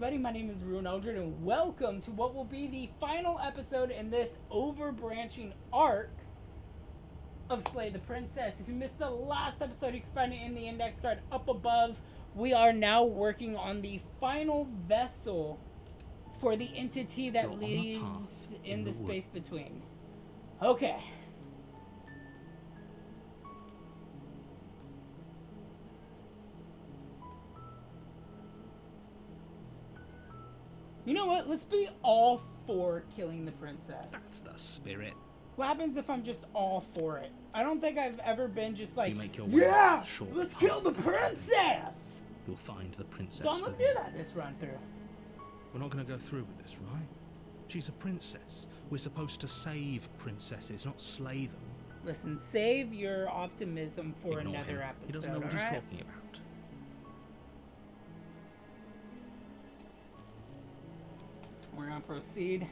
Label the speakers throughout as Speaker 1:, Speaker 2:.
Speaker 1: everybody, my name is Ryunn Eldred, and welcome to what will be the final episode in this overbranching arc of Slay the Princess. If you missed the last episode, you can find it in the index card up above. We are now working on the final vessel for the entity that lives in the space between. Okay. You know what? Let's be all for killing the princess.
Speaker 2: That's the spirit.
Speaker 1: What happens if I'm just all for it? I don't think I've ever been just like,
Speaker 2: you make your way
Speaker 1: yeah,
Speaker 2: short
Speaker 1: let's
Speaker 2: path.
Speaker 1: kill the princess!
Speaker 2: You'll find the princess.
Speaker 1: So I'm gonna do that this run through.
Speaker 2: We're not gonna go through with this, right? She's a princess. We're supposed to save princesses, not slay them.
Speaker 1: Listen, save your optimism for
Speaker 2: Ignore
Speaker 1: another
Speaker 2: him.
Speaker 1: episode.
Speaker 2: He doesn't know what he's
Speaker 1: right?
Speaker 2: talking about.
Speaker 1: We're gonna proceed.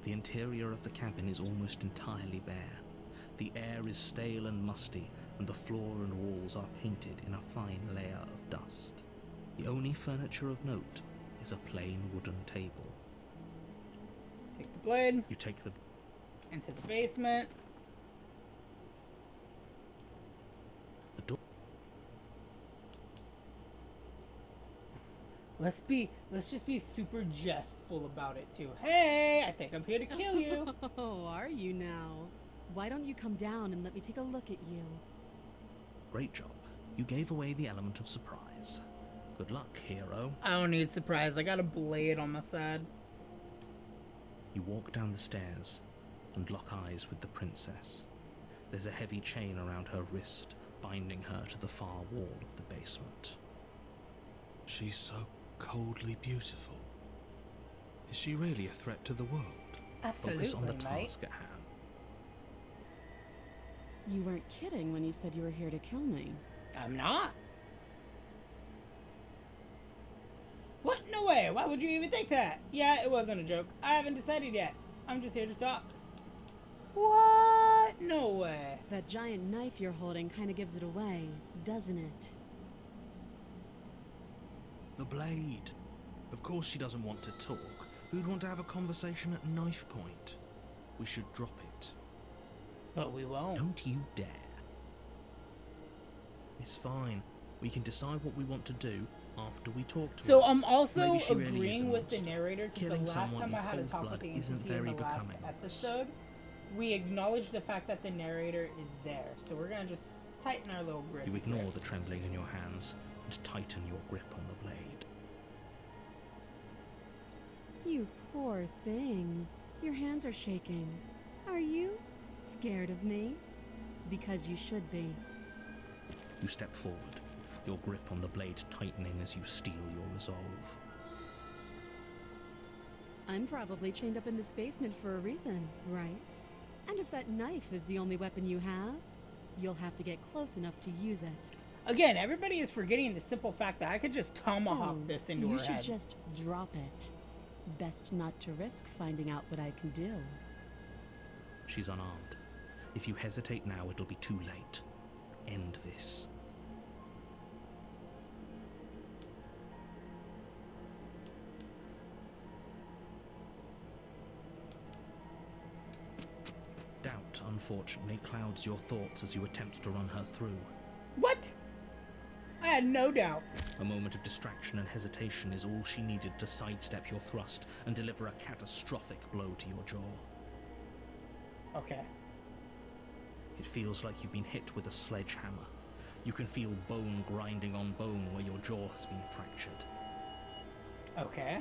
Speaker 2: The interior of the cabin is almost entirely bare. The air is stale and musty, and the floor and walls are painted in a fine layer of dust. The only furniture of note is a plain wooden table.
Speaker 1: Take the blade.
Speaker 2: You take the...
Speaker 1: into the basement.
Speaker 2: The door...
Speaker 1: Let's just be super jestful about it too. Hey, I think I'm here to kill you.
Speaker 3: Oh, are you now? Why don't you come down and let me take a look at you?
Speaker 2: Great job. You gave away the element of surprise. Good luck, hero.
Speaker 1: I don't need surprise. I got a blade on my side.
Speaker 2: You walk down the stairs and lock eyes with the princess. There's a heavy chain around her wrist, binding her to the far wall of the basement. She's so coldly beautiful. Is she really a threat to the world?
Speaker 1: Absolutely,
Speaker 2: Focus on the
Speaker 1: mate.
Speaker 2: task at hand.
Speaker 3: You weren't kidding when you said you were here to kill me.
Speaker 1: I'm not. What? No way. Why would you even think that? Yeah, it wasn't a joke. I haven't decided yet. I'm just here to talk. What? No way.
Speaker 3: That giant knife you're holding kind of gives it away, doesn't it?
Speaker 2: The blade. Of course she doesn't want to talk. Who'd want to have a conversation at knife point? We should drop it.
Speaker 1: But we won't.
Speaker 2: Don't you dare. It's fine. We can decide what we want to do after we talk to her.
Speaker 1: So I'm also
Speaker 2: Maybe she really is
Speaker 1: agreeing
Speaker 2: a
Speaker 1: with the
Speaker 2: monster.
Speaker 1: narrator because
Speaker 2: Killing
Speaker 1: the last
Speaker 2: someone
Speaker 1: time
Speaker 2: in
Speaker 1: I had a
Speaker 2: cold
Speaker 1: talk with
Speaker 2: blood
Speaker 1: the
Speaker 2: isn't
Speaker 1: entity in
Speaker 2: very
Speaker 1: the last
Speaker 2: becoming of us.
Speaker 1: episode, we acknowledge the fact that the narrator is there. So we're gonna just tighten our little grip.
Speaker 2: You ignore
Speaker 1: here.
Speaker 2: the trembling in your hands and tighten your grip on the blade.
Speaker 3: You poor thing. Your hands are shaking. Are you scared of me? Because you should be.
Speaker 2: You step forward, your grip on the blade tightening as you steel your resolve.
Speaker 3: I'm probably chained up in this basement for a reason, right? And if that knife is the only weapon you have, you'll have to get close enough to use it.
Speaker 1: Again, everybody is forgetting the simple fact that I could just tomahawk
Speaker 3: So,
Speaker 1: this into her
Speaker 3: you should
Speaker 1: head.
Speaker 3: just drop it. Best not to risk finding out what I can do.
Speaker 2: She's unarmed. If you hesitate now, it'll be too late. End this. Doubt, unfortunately, clouds your thoughts as you attempt to run her through.
Speaker 1: What? I had no doubt.
Speaker 2: A moment of distraction and hesitation is all she needed to sidestep your thrust and deliver a catastrophic blow to your jaw.
Speaker 1: Okay.
Speaker 2: It feels like you've been hit with a sledgehammer. You can feel bone grinding on bone where your jaw has been fractured.
Speaker 1: Okay.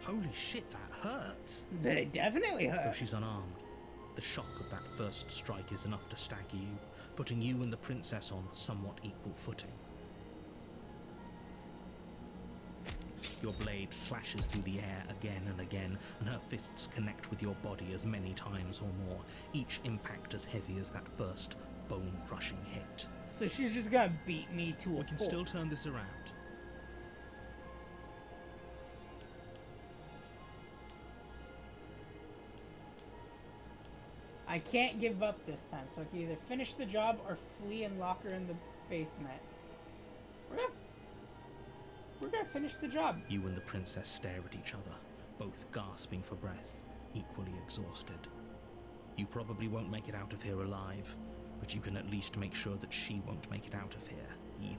Speaker 2: Holy shit, that hurts!
Speaker 1: They definitely
Speaker 2: Though
Speaker 1: hurt.
Speaker 2: she's unarmed, the shock of that first strike is enough to stagger you, putting you and the princess on somewhat equal footing. Your blade slashes through the air again and again, and her fists connect with your body as many times or more, each impact as heavy as that first bone-crushing hit.
Speaker 1: So she's just gonna beat me to a
Speaker 2: We can
Speaker 1: pulp.
Speaker 2: still turn this around.
Speaker 1: I can't give up this time, so I can either finish the job or flee and lock her in the basement. We're gonna finish the job.
Speaker 2: You and the princess stare at each other, both gasping for breath, equally exhausted. You probably won't make it out of here alive, but you can at least make sure that she won't make it out of here either.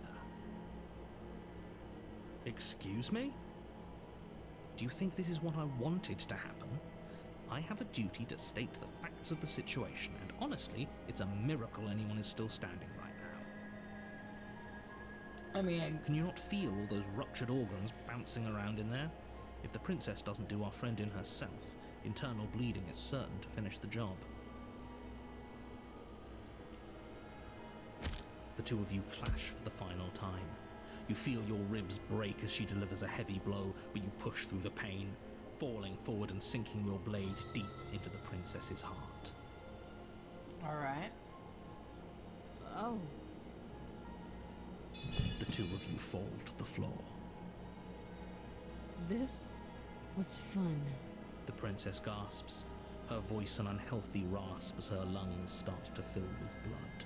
Speaker 2: Excuse me? Do you think this is what I wanted to happen? I have a duty to state the facts of the situation, and honestly, it's a miracle anyone is still standing right now.
Speaker 1: I mean,
Speaker 2: Can you not feel all those ruptured organs bouncing around in there? If the princess doesn't do our friend in herself, internal bleeding is certain to finish the job. The two of you clash for the final time. You feel your ribs break as she delivers a heavy blow, but you push through the pain, falling forward and sinking your blade deep into the princess's heart.
Speaker 1: alright.
Speaker 3: Oh.
Speaker 2: The two of you fall to the floor.
Speaker 3: This was fun.
Speaker 2: The princess gasps, her voice an unhealthy rasp as her lungs start to fill with blood.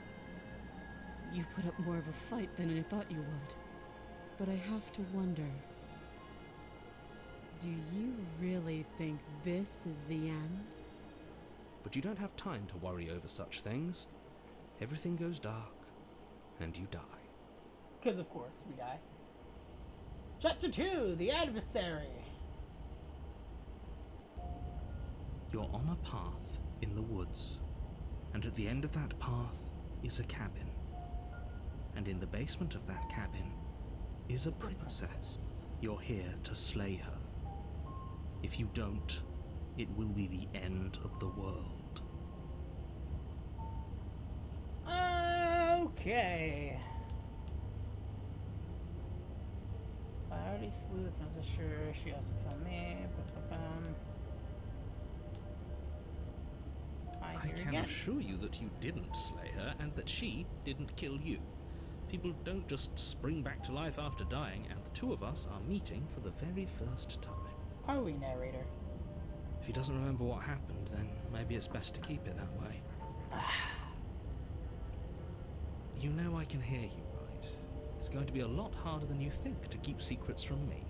Speaker 3: You put up more of a fight than I thought you would. But I have to wonder, do you really think this is the end?
Speaker 4: But you don't have time to worry over such things. Everything goes dark, and you die.
Speaker 1: Because, of course, we die. Chapter 2, The Adversary.
Speaker 2: You're on a path in the woods, and at the end of that path is a cabin. And in the basement of that cabin is a princess. You're here to slay her. If you don't, it will be the end of the world.
Speaker 1: Okay. I already slew the princess, sure. She also killed me.
Speaker 2: I
Speaker 1: Here
Speaker 2: can
Speaker 1: again.
Speaker 2: assure you that you didn't slay her, and that she didn't kill you. People don't just spring back to life after dying, and the two of us are meeting for the very first time.
Speaker 1: Are we, narrator?
Speaker 2: If he doesn't remember what happened, then maybe it's best to keep it that way. You know I can hear you, right? It's going to be a lot harder than you think to keep secrets from me.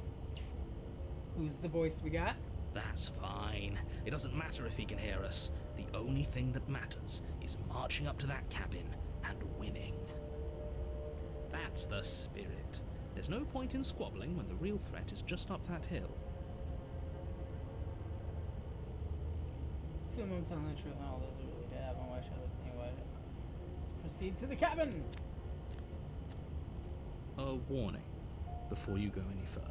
Speaker 1: Who's the voice we got?
Speaker 2: That's fine. It doesn't matter if he can hear us. The only thing that matters is marching up to that cabin and winning. That's the spirit. There's no point in squabbling when the real threat is just up that hill.
Speaker 1: Assume I'm telling the truth and all those really did happen. Why should I listen anyway? Let's proceed to the cabin!
Speaker 2: A warning before you go any further.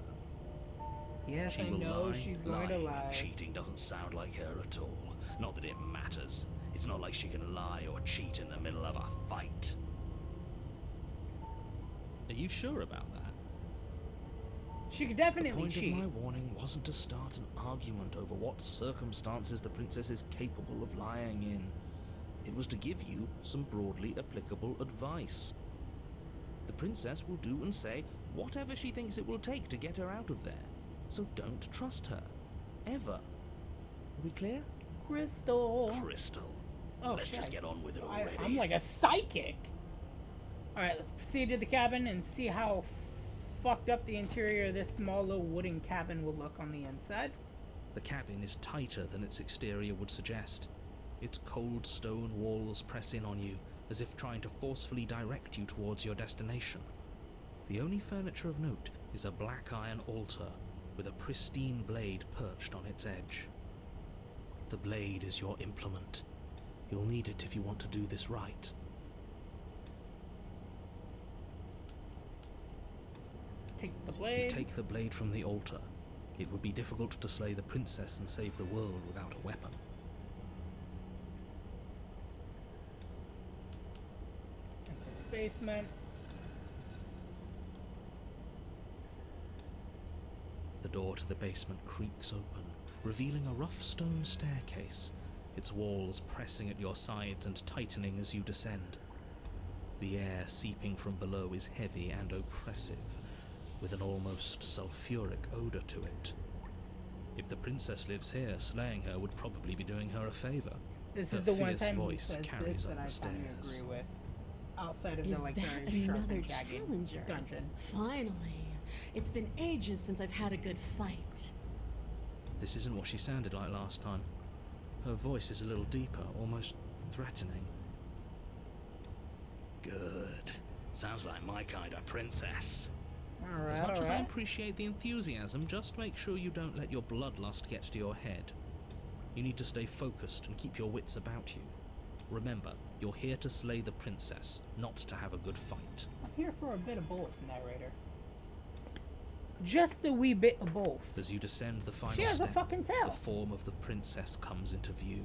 Speaker 1: Yes,
Speaker 2: She
Speaker 1: I
Speaker 2: will
Speaker 1: know
Speaker 2: lie.
Speaker 1: she's going to
Speaker 5: Lying
Speaker 1: lie.
Speaker 5: and cheating doesn't sound like her at all. Not that it matters. It's not like she can lie or cheat in the middle of a fight.
Speaker 2: Are you sure about that?
Speaker 1: She could
Speaker 2: The
Speaker 1: definitely
Speaker 2: point
Speaker 1: cheat.
Speaker 2: of my warning wasn't to start an argument over what circumstances the princess is capable of lying in. It was to give you some broadly applicable advice. The princess will do and say whatever she thinks it will take to get her out of there. So don't trust her. Ever. Are we clear?
Speaker 1: Crystal.
Speaker 5: Crystal.
Speaker 1: Oh,
Speaker 5: Let's just
Speaker 1: shit.
Speaker 5: get on with it already.
Speaker 1: I'm like a psychic. Alright, let's proceed to the cabin and see how fucked up the interior of this small little wooden cabin will look on the inside.
Speaker 2: The cabin is tighter than its exterior would suggest. Its cold stone walls press in on you, as if trying to forcefully direct you towards your destination. The only furniture of note is a black iron altar with a pristine blade perched on its edge. The blade is your implement. You'll need it if you want to do this right.
Speaker 1: Take the
Speaker 2: You
Speaker 1: blade.
Speaker 2: take the blade from the altar. It would be difficult to slay the princess and save the world without a weapon.
Speaker 1: Into the basement.
Speaker 2: The door to the basement creaks open, revealing a rough stone staircase, its walls pressing at your sides and tightening as you descend. The air seeping from below is heavy and oppressive, with an almost sulphuric odor to it. If the princess lives here, slaying her would probably be doing her a favor.
Speaker 1: This
Speaker 2: Her
Speaker 1: is the one
Speaker 2: fierce
Speaker 1: time he
Speaker 2: voice
Speaker 1: says
Speaker 2: carries
Speaker 1: this
Speaker 2: up
Speaker 1: that I
Speaker 2: the
Speaker 1: finally
Speaker 2: stairs.
Speaker 1: agree with. outside of
Speaker 3: Is
Speaker 1: the like
Speaker 3: that
Speaker 1: very sharp
Speaker 3: another
Speaker 1: and jagged
Speaker 3: challenger?
Speaker 1: dungeon.
Speaker 3: Finally. It's been ages since I've had a good fight.
Speaker 2: This isn't what she sounded like last time. Her voice is a little deeper, almost threatening.
Speaker 5: Good. Sounds like my kind of princess.
Speaker 2: As much as I
Speaker 1: Alright.
Speaker 2: appreciate the enthusiasm, just make sure you don't let your bloodlust get to your head. You need to stay focused and keep your wits about you. Remember, you're here to slay the princess, not to have a good fight.
Speaker 1: I'm here for a bit of both, narrator. Just a wee bit of both.
Speaker 2: As you descend the final
Speaker 1: She has a
Speaker 2: step,
Speaker 1: fucking
Speaker 2: the
Speaker 1: tail.
Speaker 2: form of the princess comes into view.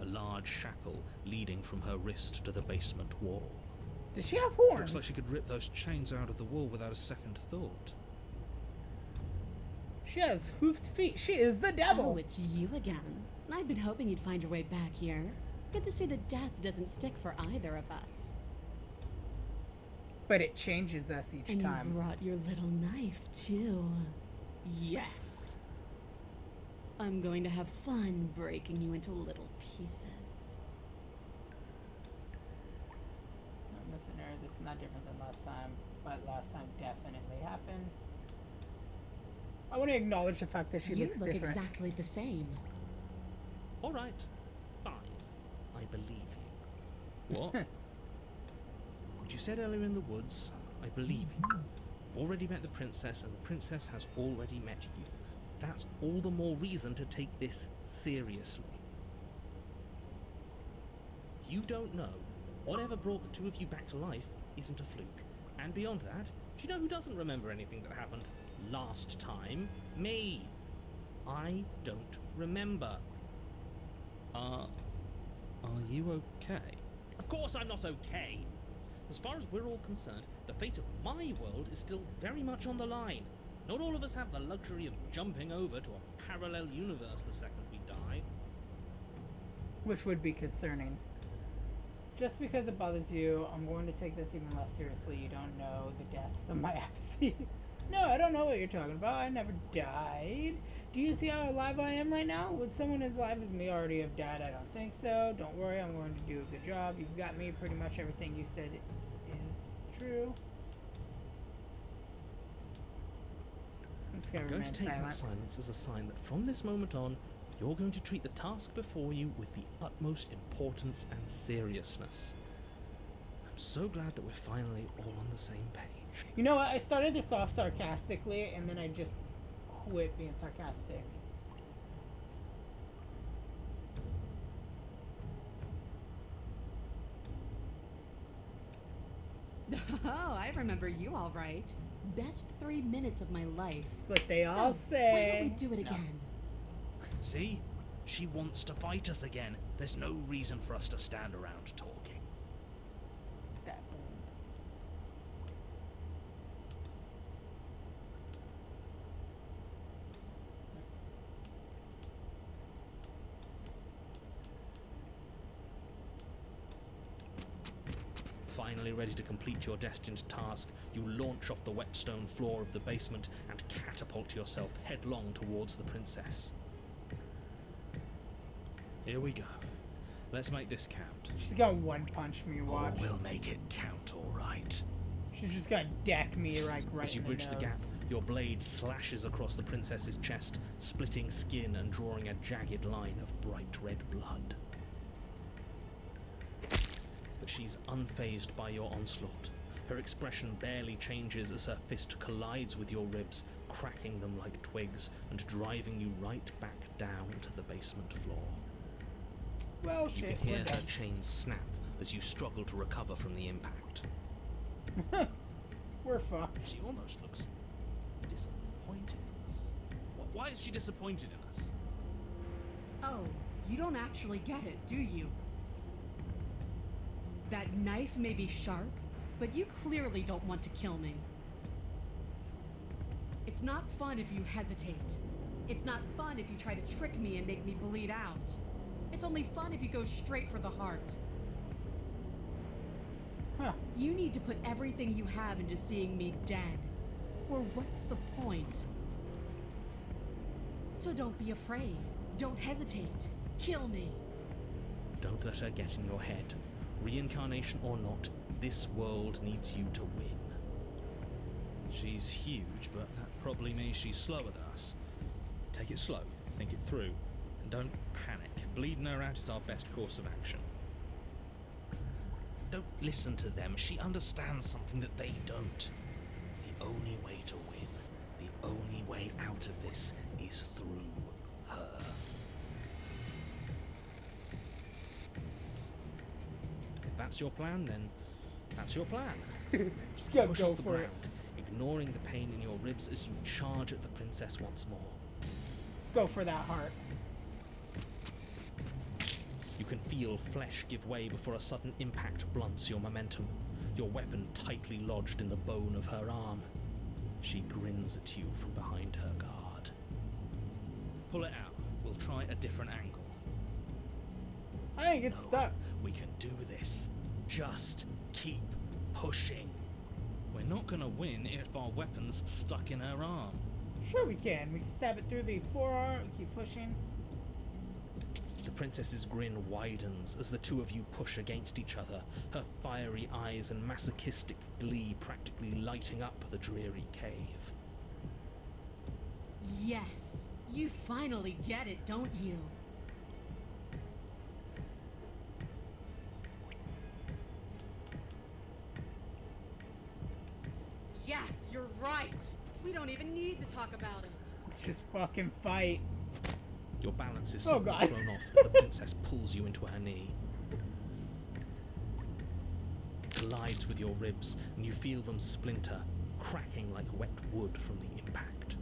Speaker 2: A large shackle leading from her wrist to the basement wall.
Speaker 1: Does she have horns?
Speaker 2: Looks like she could rip those chains out of the wall without a second thought.
Speaker 1: She has hoofed feet. She is the devil.
Speaker 3: Oh, it's you again. I've been hoping you'd find your way back here. Good to see that death doesn't stick for either of us.
Speaker 1: But it changes us each
Speaker 3: And
Speaker 1: time.
Speaker 3: you brought your little knife, too. Yes. I'm going to have fun breaking you into little pieces.
Speaker 1: Listener, this is not different than last time, but last time definitely happened. I want to acknowledge the fact that she
Speaker 3: You
Speaker 1: looks
Speaker 3: look
Speaker 1: different.
Speaker 3: exactly the same.
Speaker 2: All right, fine. I believe you. What? What you said earlier in the woods, I believe you. I've already met the princess, and the princess has already met you. That's all the more reason to take this seriously. You don't know. Whatever brought the two of you back to life isn't a fluke. And beyond that, do you know who doesn't remember anything that happened last time? Me. I don't remember. Are you okay? Of course I'm not okay. As far as we're all concerned, the fate of my world is still very much on the line. Not all of us have the luxury of jumping over to a parallel universe the second we die.
Speaker 1: Which would be concerning. Just because it bothers you, I'm going to take this even less seriously. You don't know the depths of my apathy. No, I don't know what you're talking about. I never died. Do you see how alive I am right now? Would someone as alive as me already have died? I don't think so. Don't worry, I'm going to do a good job. You've got me. Pretty much everything you said is true. I'm just
Speaker 2: I'm going to
Speaker 1: remain
Speaker 2: take that
Speaker 1: silent.
Speaker 2: silence as a sign that from this moment on, you're going to treat the task before you with the utmost importance and seriousness. I'm so glad that we're finally all on the same page.
Speaker 1: You know what? I started this off sarcastically, and then I just quit being sarcastic.
Speaker 3: Oh, I remember you all right. Best 3 minutes of my life.
Speaker 1: That's what they all
Speaker 3: So,
Speaker 1: say.
Speaker 3: why don't we do it
Speaker 1: No.
Speaker 3: again?
Speaker 5: See? She wants to fight us again. There's no reason for us to stand around talking.
Speaker 1: That boom.
Speaker 2: Finally ready to complete your destined task, you launch off the wet stone floor of the basement and catapult yourself headlong towards the princess. Here we go. Let's make this count.
Speaker 1: She's gonna one punch me, watch.
Speaker 5: Oh, we'll make it count, all right.
Speaker 1: She's just gonna deck me right
Speaker 2: As you
Speaker 1: in
Speaker 2: bridge
Speaker 1: the
Speaker 2: the
Speaker 1: nose.
Speaker 2: gap, your blade slashes across the princess's chest, splitting skin and drawing a jagged line of bright red blood. But she's unfazed by your onslaught. Her expression barely changes as her fist collides with your ribs, cracking them like twigs and driving you right back down to the basement floor.
Speaker 1: Well,
Speaker 2: You
Speaker 1: shit,
Speaker 2: can hear
Speaker 1: we're
Speaker 2: her
Speaker 1: dead.
Speaker 2: chains snap as you struggle to recover from the impact.
Speaker 1: We're fucked.
Speaker 2: She almost looks disappointed in us. Why is she disappointed in us?
Speaker 3: Oh, you don't actually get it, do you? That knife may be sharp, but you clearly don't want to kill me. It's not fun if you hesitate. It's not fun if you try to trick me and make me bleed out. It's only fun if you go straight for the heart.
Speaker 1: Huh.
Speaker 3: You need to put everything you have into seeing me dead. Or what's the point? So don't be afraid. Don't hesitate. Kill me.
Speaker 2: Don't let her get in your head. Reincarnation or not,
Speaker 5: This world needs you to win.
Speaker 2: She's huge, but that probably means she's slower than us. Take it slow, think it through, and don't panic. Bleeding her out is our best course of action.
Speaker 5: Don't listen to them. She understands something that they don't. The only way to win, the only way out of this is through her.
Speaker 2: If that's your plan, then that's your plan.
Speaker 1: Just gotta
Speaker 2: Push
Speaker 1: go
Speaker 2: off the
Speaker 1: for it.
Speaker 2: ground, ignoring the pain in your ribs as you charge at the princess once more.
Speaker 1: Go for that heart.
Speaker 2: You can feel flesh give way before a sudden impact blunts your momentum, your weapon tightly lodged in the bone of her arm. She grins at you from behind her guard. Pull it out. We'll try a different angle.
Speaker 1: I ain't get stuck.
Speaker 5: We can do this. Just keep pushing.
Speaker 2: We're not gonna win if our weapon's stuck in her arm.
Speaker 1: Sure we can. We can stab it through the forearm. Keep pushing.
Speaker 2: The princess's grin widens as the two of you push against each other, her fiery eyes and masochistic glee practically lighting up the dreary cave.
Speaker 3: Yes, you finally get it, don't you? Yes, you're right. We don't even need to talk about it.
Speaker 1: Let's just fucking fight.
Speaker 2: Your balance is
Speaker 1: Oh,
Speaker 2: suddenly
Speaker 1: God.
Speaker 2: thrown off as the princess pulls you into her knee. It collides with your ribs, and you feel them splinter, cracking like wet wood from the impact.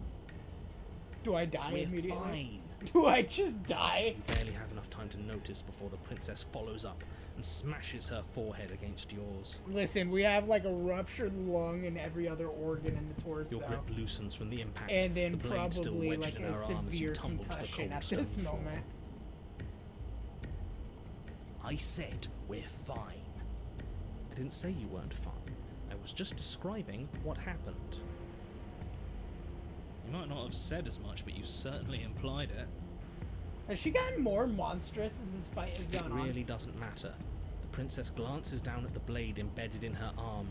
Speaker 1: Do I die
Speaker 5: We're
Speaker 1: immediately?
Speaker 5: fine.
Speaker 1: Do I just die?
Speaker 2: You barely have enough time to notice before the princess follows up and smashes her forehead against yours.
Speaker 1: Listen, we have like a ruptured lung and every other organ in the torso.
Speaker 2: Your grip loosens from the impact,
Speaker 1: And then
Speaker 2: the blade still
Speaker 1: probably
Speaker 2: wedged
Speaker 1: like
Speaker 2: in her
Speaker 1: a
Speaker 2: arm as you
Speaker 1: severe
Speaker 2: tumble to the
Speaker 1: concussion
Speaker 2: cold
Speaker 1: at
Speaker 2: stone
Speaker 1: this
Speaker 2: floor.
Speaker 1: moment.
Speaker 5: I said we're fine.
Speaker 2: I didn't say you weren't fine. I was just describing what happened. You might not have said as much, but you certainly implied it.
Speaker 1: Has she gotten more monstrous as this fight has
Speaker 2: It
Speaker 1: gone on?
Speaker 2: really doesn't matter. The princess glances down at the blade embedded in her arm,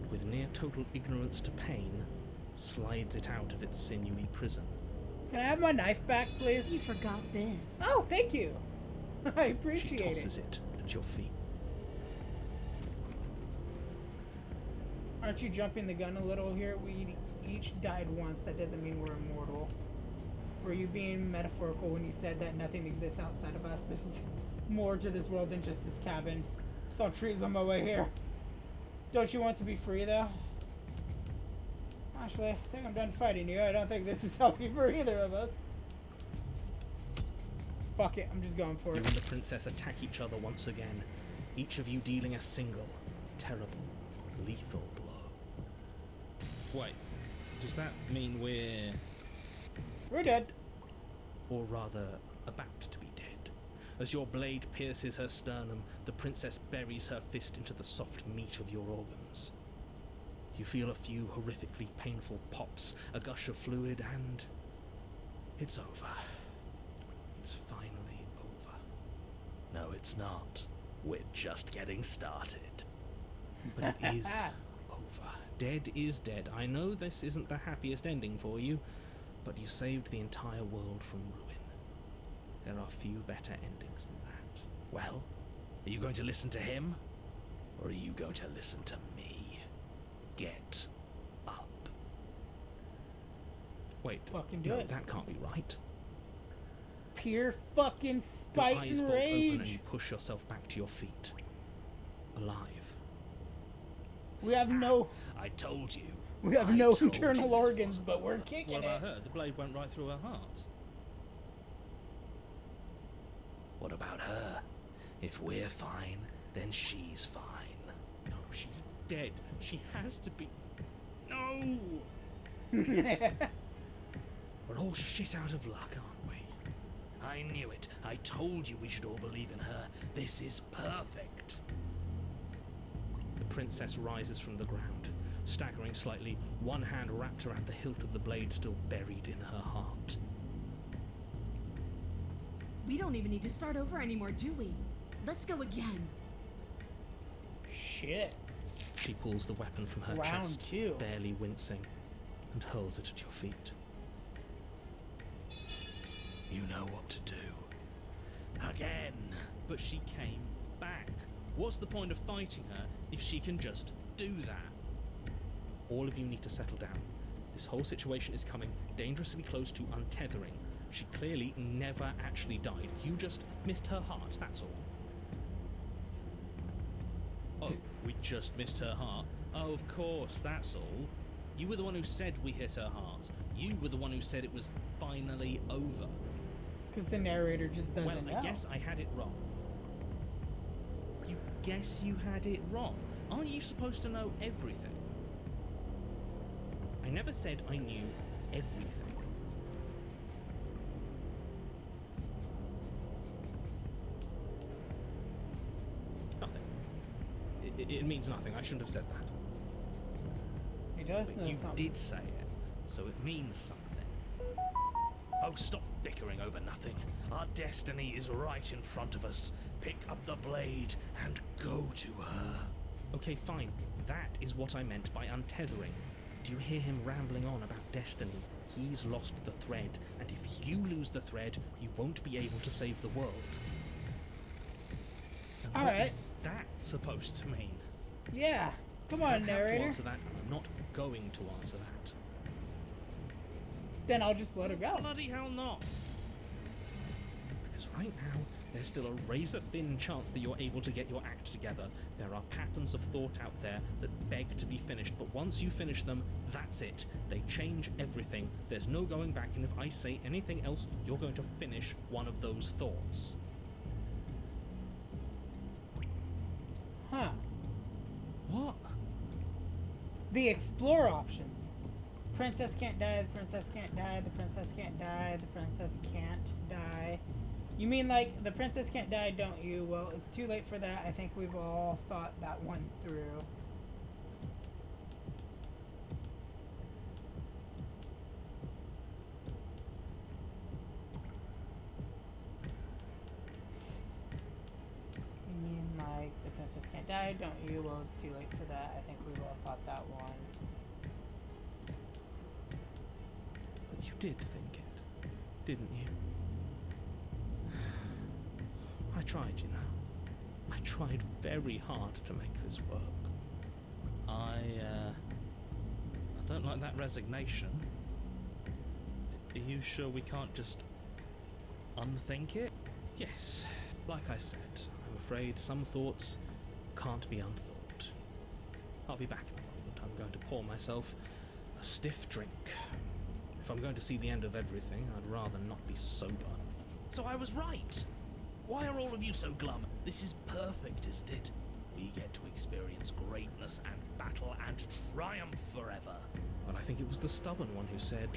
Speaker 2: and with near total ignorance to pain, slides it out of its sinewy prison.
Speaker 1: Can I have my knife back, please?
Speaker 3: You forgot this.
Speaker 1: Oh, thank you. I
Speaker 2: She
Speaker 1: appreciate
Speaker 2: tosses
Speaker 1: it.
Speaker 2: it at your feet.
Speaker 1: Aren't you jumping the gun a little here? We each died once. That doesn't mean we're immortal. Were you being metaphorical when you said that nothing exists outside of us? There's more to this world than just this cabin. Saw trees on my way here. Don't you want to be free, though? Actually, I think I'm done fighting you. I don't think this is healthy for either of us. Fuck it, I'm just going for
Speaker 2: You
Speaker 1: it.
Speaker 2: and the princess attack each other once again, each of you dealing a single, terrible, lethal blow. Wait, does that mean
Speaker 1: We're dead.
Speaker 2: or rather, about to be dead? As your blade pierces her sternum, the princess buries her fist into the soft meat of your organs. You feel a few horrifically painful pops, a gush of fluid, and it's over. It's finally over.
Speaker 5: No, it's not. We're just getting started.
Speaker 2: But it is over. Dead is dead. I know this isn't the happiest ending for you, but you saved the entire world from ruin. There are few better endings than that.
Speaker 5: Well, are you going to listen to him? Or are you going to listen to me? Get up.
Speaker 2: Wait,
Speaker 1: Fucking do
Speaker 2: no,
Speaker 1: it.
Speaker 2: that can't be right.
Speaker 1: Pure fucking
Speaker 2: Your
Speaker 1: spite
Speaker 2: eyes
Speaker 1: and
Speaker 2: bolt open and you
Speaker 1: rage.
Speaker 2: push yourself back to your feet. Alive.
Speaker 1: We have no
Speaker 5: I told you.
Speaker 1: we have
Speaker 5: I
Speaker 1: no
Speaker 5: told
Speaker 1: internal
Speaker 5: you it
Speaker 1: organs,
Speaker 5: wasn't
Speaker 1: but we're
Speaker 5: over.
Speaker 1: kicking
Speaker 2: What
Speaker 1: it.
Speaker 2: about her? The blade went right through her heart.
Speaker 5: What about her? If we're fine, then she's fine.
Speaker 2: No, she's dead. She has to be. No! We're all shit out of luck, aren't we?
Speaker 5: I knew it. I told you we should all believe in her. This is perfect.
Speaker 2: The princess rises from the ground, staggering slightly, one hand wrapped around the hilt of the blade still buried in her heart.
Speaker 3: We don't even need to start over anymore, do we? Let's go again.
Speaker 1: Shit.
Speaker 2: She pulls the weapon from her
Speaker 1: Round
Speaker 2: chest,
Speaker 1: 2.
Speaker 2: barely wincing, and hurls it at your feet.
Speaker 5: You know what to do. Again.
Speaker 2: But she came back. What's the point of fighting her if she can just do that? All of you need to settle down. This whole situation is coming dangerously close to untethering. She clearly never actually died. You just missed her heart, that's all. Oh, we just missed her heart? Oh, of course, that's all. You were the one who said we hit her heart. You were the one who said it was finally over.
Speaker 1: Because the narrator just doesn't
Speaker 2: Well,
Speaker 1: know.
Speaker 2: I guess I had it wrong. You guess you had it wrong? Aren't you supposed to know everything? I never said I knew everything. Nothing. It means nothing. I shouldn't have said that.
Speaker 1: He does
Speaker 2: But
Speaker 1: know
Speaker 2: you
Speaker 1: something.
Speaker 2: did say it, so it means something.
Speaker 5: Oh, stop bickering over nothing. Our destiny is right in front of us. Pick up the blade and go to her.
Speaker 2: Okay, fine. That is what I meant by untethering. Do you hear him rambling on about destiny? He's lost the thread, and if you lose the thread, you won't be able to save the world. And
Speaker 1: All
Speaker 2: what
Speaker 1: right.
Speaker 2: is that supposed to mean?
Speaker 1: Yeah. Come
Speaker 2: I
Speaker 1: on,
Speaker 2: don't have to
Speaker 1: narrator.
Speaker 2: answer that, and I'm not going to answer that.
Speaker 1: Then I'll just let her go.
Speaker 2: Bloody hell not! Because right now, there's still a razor-thin chance that you're able to get your act together. There are patterns of thought out there that beg to be finished, but once you finish them, that's it. They change everything. There's no going back, and if I say anything else, you're going to finish one of those thoughts.
Speaker 1: Huh.
Speaker 2: What?
Speaker 1: The explore options. Princess can't die, the princess can't die, the princess can't die, the princess can't die. You mean like, the princess can't die, don't you? Well, it's too late for that. I think we've all thought that one through. You mean like, the princess can't die, don't you? Well, it's too late for that. I think we've all thought that one.
Speaker 2: But you did think it, didn't you? I tried, you know. I tried very hard to make this work. I don't like that resignation. Are you sure we can't just unthink it? Yes, like I said, I'm afraid some thoughts can't be unthought. I'll be back in a moment. I'm going to pour myself a stiff drink. If I'm going to see the end of everything, I'd rather not be sober.
Speaker 5: So I was right. Why are all of you so glum? This is perfect, isn't it? We get to experience greatness and battle and triumph forever.
Speaker 2: But I think it was the stubborn one who said,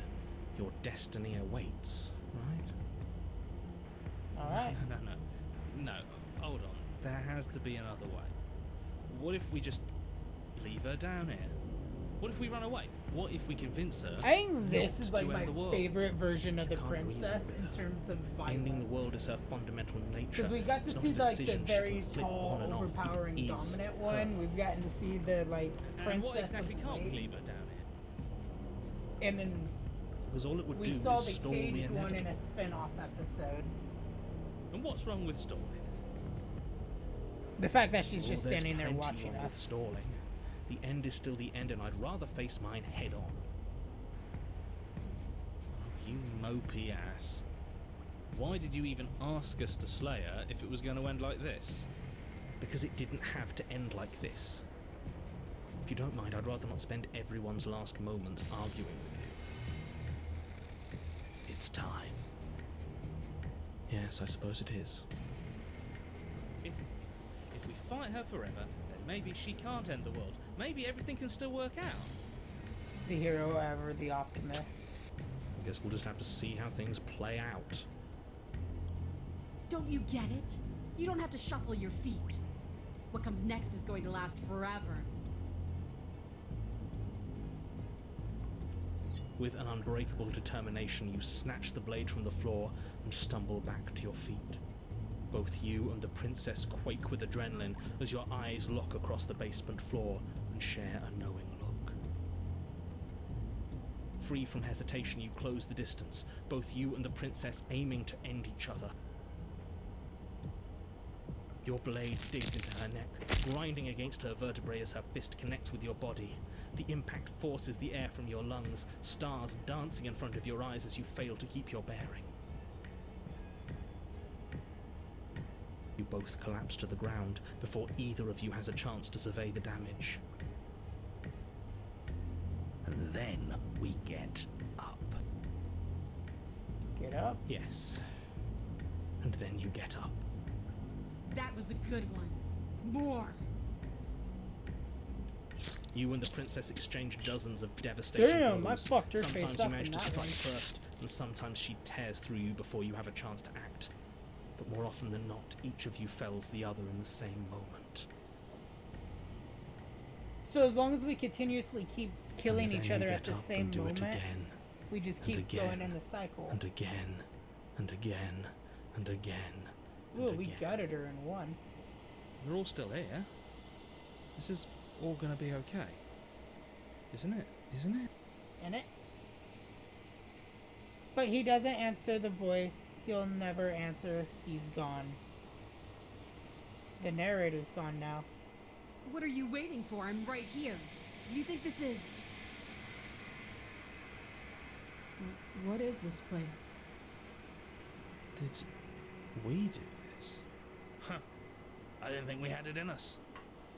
Speaker 2: your destiny awaits, right?
Speaker 1: Alright.
Speaker 2: No, hold on. There has to be another way. What if we just leave her down here? What if we run away? What if we convince her
Speaker 1: I think this
Speaker 2: not
Speaker 1: is like
Speaker 2: to
Speaker 1: my
Speaker 2: end the world?
Speaker 1: favorite version of the
Speaker 2: Can't reason
Speaker 1: princess
Speaker 2: with
Speaker 1: in
Speaker 2: her.
Speaker 1: terms of violence.
Speaker 2: Ending the world is her fundamental nature.
Speaker 1: Because we got
Speaker 2: It's
Speaker 1: to
Speaker 2: not
Speaker 1: see
Speaker 2: a
Speaker 1: like the
Speaker 2: decision she
Speaker 1: very
Speaker 2: can flip
Speaker 1: tall,
Speaker 2: on and off. It
Speaker 1: overpowering,
Speaker 2: is
Speaker 1: dominant
Speaker 2: her.
Speaker 1: one. We've gotten to see the like princess
Speaker 2: And what exactly
Speaker 1: of
Speaker 2: can't we
Speaker 1: Blades.
Speaker 2: leave her down here?
Speaker 1: And then
Speaker 2: Because all it would
Speaker 1: we
Speaker 2: do
Speaker 1: saw
Speaker 2: is
Speaker 1: the
Speaker 2: stall the
Speaker 1: caged one in a
Speaker 2: inevitable.
Speaker 1: spin-off episode.
Speaker 2: And what's wrong with stalling?
Speaker 1: The fact that she's
Speaker 2: Oh,
Speaker 1: just
Speaker 2: there's
Speaker 1: standing there
Speaker 2: plenty
Speaker 1: watching
Speaker 2: wrong with
Speaker 1: us.
Speaker 2: stalling. The end is still the end, and I'd rather face mine head on. Oh, you mopey ass. Why did you even ask us to slay her if it was going to end like this? Because it didn't have to end like this. If you don't mind, I'd rather not spend everyone's last moments arguing with you.
Speaker 5: It's time.
Speaker 2: Yes, I suppose it is. If we fight her forever, then maybe she can't end the world. Maybe everything can still work out.
Speaker 1: The hero ever, the optimist.
Speaker 2: I guess we'll just have to see how things play out.
Speaker 3: Don't you get it? You don't have to shuffle your feet. What comes next is going to last forever.
Speaker 2: With an unbreakable determination, you snatch the blade from the floor and stumble back to your feet. Both you and the princess quake with adrenaline as your eyes lock across the basement floor, and share a knowing look. Free from hesitation, you close the distance, both you and the princess aiming to end each other. Your blade digs into her neck, grinding against her vertebrae as her fist connects with your body. The impact forces the air from your lungs, stars dancing in front of your eyes as you fail to keep your bearing. You both collapse to the ground before either of you has a chance to survey the damage.
Speaker 5: And then we get up.
Speaker 1: Get up.
Speaker 2: Yes. And then you get up.
Speaker 3: That was a good one. More.
Speaker 2: You and the princess exchange dozens of devastating
Speaker 1: Damn,
Speaker 2: blows.
Speaker 1: I fucked her face
Speaker 2: Sometimes
Speaker 1: up
Speaker 2: you manage
Speaker 1: in
Speaker 2: to
Speaker 1: that
Speaker 2: strike
Speaker 1: one.
Speaker 2: first, and sometimes she tears through you before you have a chance to act. But more often than not, each of you fells the other in the same moment.
Speaker 1: So as long as we continuously keep killing
Speaker 2: And
Speaker 1: each
Speaker 2: then
Speaker 1: other
Speaker 2: you
Speaker 1: at
Speaker 2: get
Speaker 1: the
Speaker 2: up
Speaker 1: same
Speaker 2: and do
Speaker 1: moment,
Speaker 2: it again,
Speaker 1: we just
Speaker 2: and
Speaker 1: keep
Speaker 2: again,
Speaker 1: going in the cycle.
Speaker 2: and again, and again, and again.
Speaker 1: Ooh,
Speaker 2: and
Speaker 1: we
Speaker 2: again.
Speaker 1: gutted her in one.
Speaker 2: We're all still here. This is all gonna be okay. Isn't it? Isn't it?
Speaker 1: In it? But he doesn't answer the voice. He'll never answer. He's gone. The narrator's gone now.
Speaker 3: What are you waiting for? I'm right here. Do you think this is... What is this place?
Speaker 2: Did we do this?
Speaker 5: Huh. I didn't think we had it in us.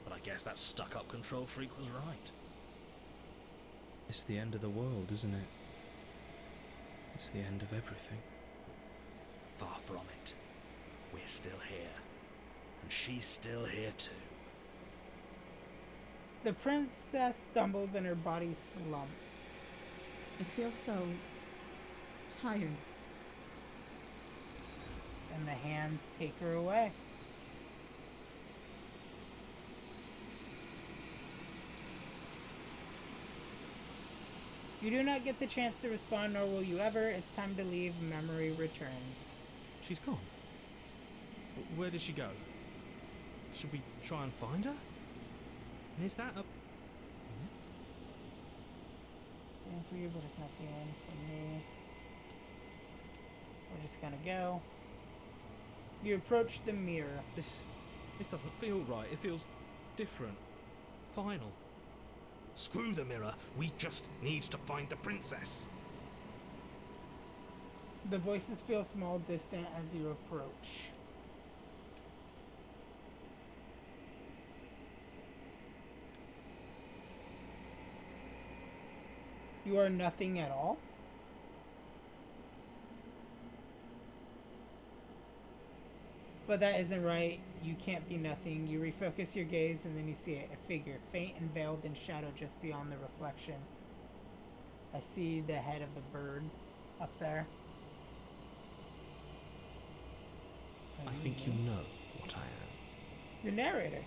Speaker 5: But I guess that stuck-up control freak was right.
Speaker 2: It's the end of the world, isn't it? It's the end of everything.
Speaker 5: Far from it. We're still here. And she's still here too.
Speaker 1: The princess stumbles and her body slumps.
Speaker 3: I feel so... tired.
Speaker 1: And the hands take her away. You do not get the chance to respond, nor will you ever. It's time to leave. Memory returns.
Speaker 4: She's gone. Where did she go? Should we try and find her? And is that a...
Speaker 1: The end for you, but it's not the end for me. We're just gonna go. You approach the mirror.
Speaker 4: This doesn't feel right. It feels different. Final.
Speaker 5: Screw the mirror. We just need to find the princess.
Speaker 1: The voices feel small, distant as you approach. You are nothing at all? But that isn't right. You can't be nothing. You refocus your gaze and then you see a figure, faint and veiled in shadow just beyond the reflection. I see the head of a bird up there.
Speaker 4: I think you know what I am.
Speaker 1: The narrator.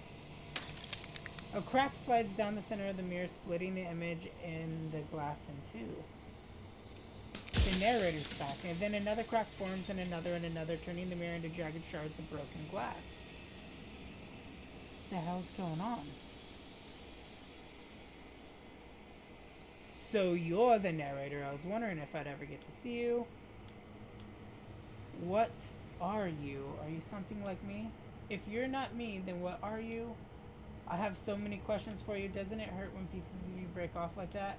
Speaker 1: A crack slides down the center of the mirror, splitting the image in the glass in two. The narrator's back, and then another crack forms and another, turning the mirror into jagged shards of broken glass. What the hell's going on? So you're the narrator. I was wondering if I'd ever get to see you. What are you? Are you something like me? If you're not me, then what are you? I have so many questions for you. Doesn't it hurt when pieces of you break off like that?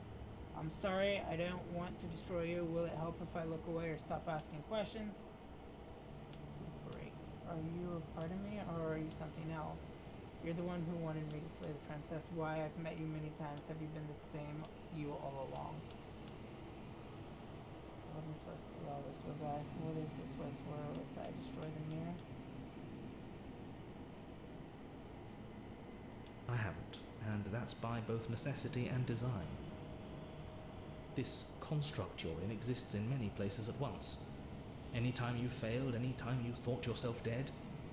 Speaker 1: I'm sorry, I don't want to destroy you. Will it help if I look away or stop asking questions? Great. Are you a part of me, or are you something else? You're the one who wanted me to slay the princess. Why? I've met you many times. Have you been the same you all along? I wasn't supposed to see all this, was I? What is this place? Where was I? Destroy the mirror?
Speaker 2: I haven't, and that's by both necessity and design. This construct you're in exists in many places at once. Anytime you failed, anytime you thought yourself dead,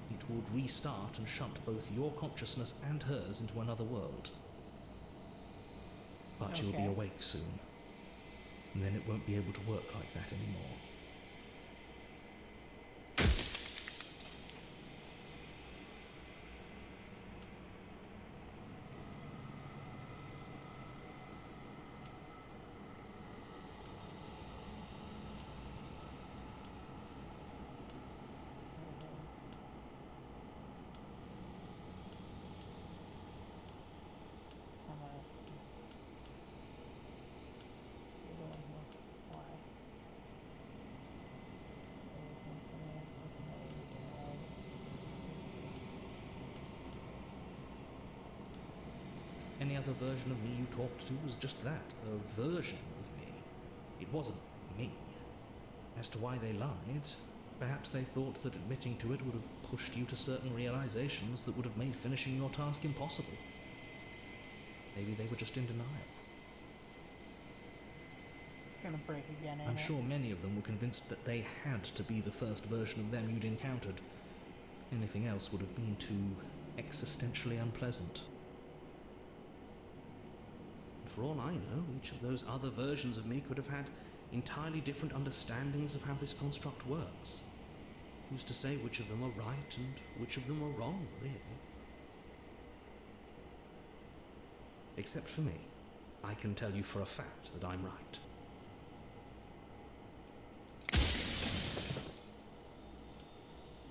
Speaker 2: it would restart and shunt both your consciousness and hers into another world. But you'll be
Speaker 1: Okay.
Speaker 2: awake soon, and then it won't be able to work like that anymore. other version of me you talked to was just that, a version of me. It wasn't me. As to why they lied, perhaps they thought that admitting to it would have pushed you to certain realizations that would have made finishing your task impossible. Maybe they were just in denial.
Speaker 1: It's gonna break again, ain't
Speaker 2: I'm
Speaker 1: it?
Speaker 2: sure many of them were convinced that they had to be the first version of them you'd encountered. Anything else would have been too existentially unpleasant. And for all I know, each of those other versions of me could have had entirely different understandings of how this construct works. Who's to say which of them are right and which of them are wrong, really? Except for me, I can tell you for a fact that I'm right.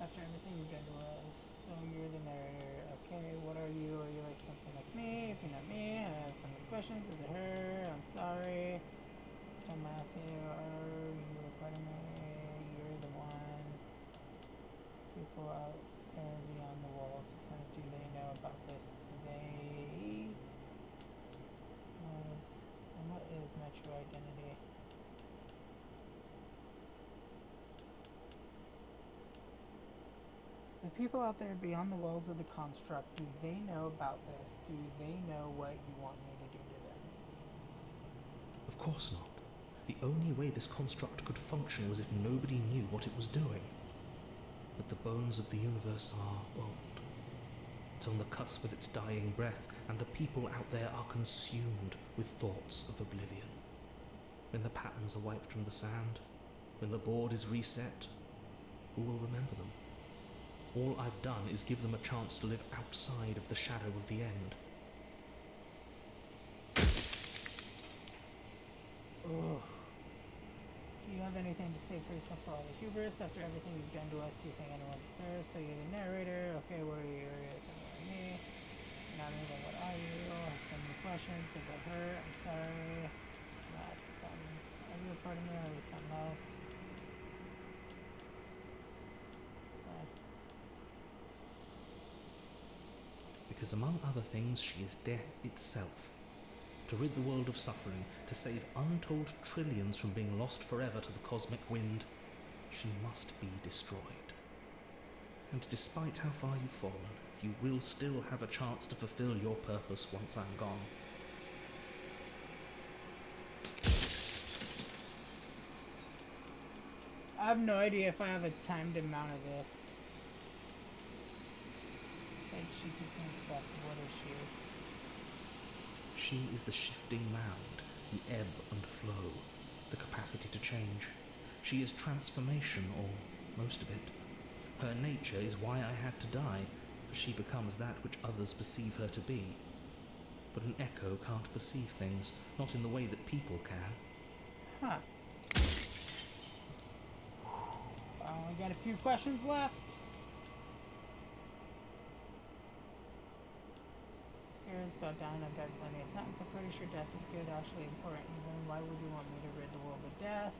Speaker 1: After everything you've done to us, so you're the narrator. Okay, what are you? Are you like something like me? If you're not me, I have so many questions. Is it her? I'm sorry. I'm asking you, are you a part of me? You're the one. People out there beyond the walls, do they know about this? Do they know this? And what is my true identity? The people out there beyond the walls of the construct, do they know about this? Do they know what you want me to do to them?
Speaker 2: Of course not. The only way this construct could function was if nobody knew what it was doing. But the bones of the universe are old. It's on the cusp of its dying breath, and the people out there are consumed with thoughts of oblivion. When the patterns are wiped from the sand, when the board is reset, who will remember them? All I've done is give them a chance to live outside of the shadow of the end.
Speaker 1: Ugh. Do you have anything to say for yourself for all the hubris after everything you've done to us? Do you think anyone deserves? So you're the narrator. Okay, what are you? Are you something like me? Not me, then what are you? I have so many questions. Does it hurt? I'm sorry. I'm gonna ask you something. Are you a part of me or are you something else?
Speaker 2: Because among other things, she is death itself. To rid the world of suffering, to save untold trillions from being lost forever to the cosmic wind, she must be destroyed. And despite how far you've fallen, you will still have a chance to fulfill your purpose once I'm gone.
Speaker 1: I have no idea if I have a timed amount of this. Said she contains stuff. What is she?
Speaker 2: She is the shifting mound, the ebb and flow, the capacity to change. She is transformation, or most of it. Her nature is why I had to die, for she becomes that which others perceive her to be. But an echo can't perceive things, not in the way that people can.
Speaker 1: Huh. I only got a few questions left. Cares about dying. I've died plenty of times. I'm pretty sure death is good, actually important. Even why would you want me to rid the world of death?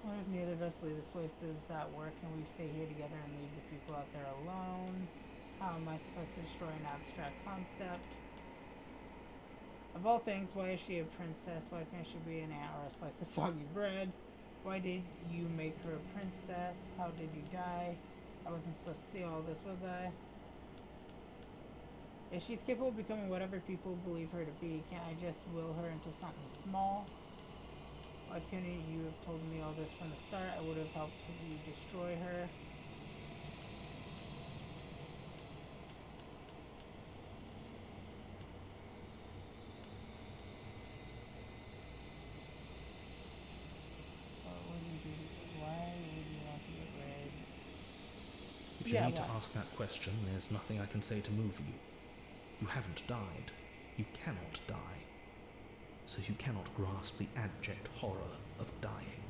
Speaker 1: What if neither of us leave this place? Does that work? Can we stay here together and leave the people out there alone? How am I supposed to destroy an abstract concept? Of all things, why is she a princess? Why can't she be an ant or a slice of soggy bread? Why did you make her a princess? How did you die? I wasn't supposed to see all this, was I? If she's capable of becoming whatever people believe her to be, can't I just will her into something small? Why couldn't you have told me all this from the start? I would have helped you destroy her. What would you do? Why would you want to get rid?
Speaker 2: If you need to ask that question, there's nothing I can say to move you. You haven't died. You cannot die. So you cannot grasp the abject horror of dying.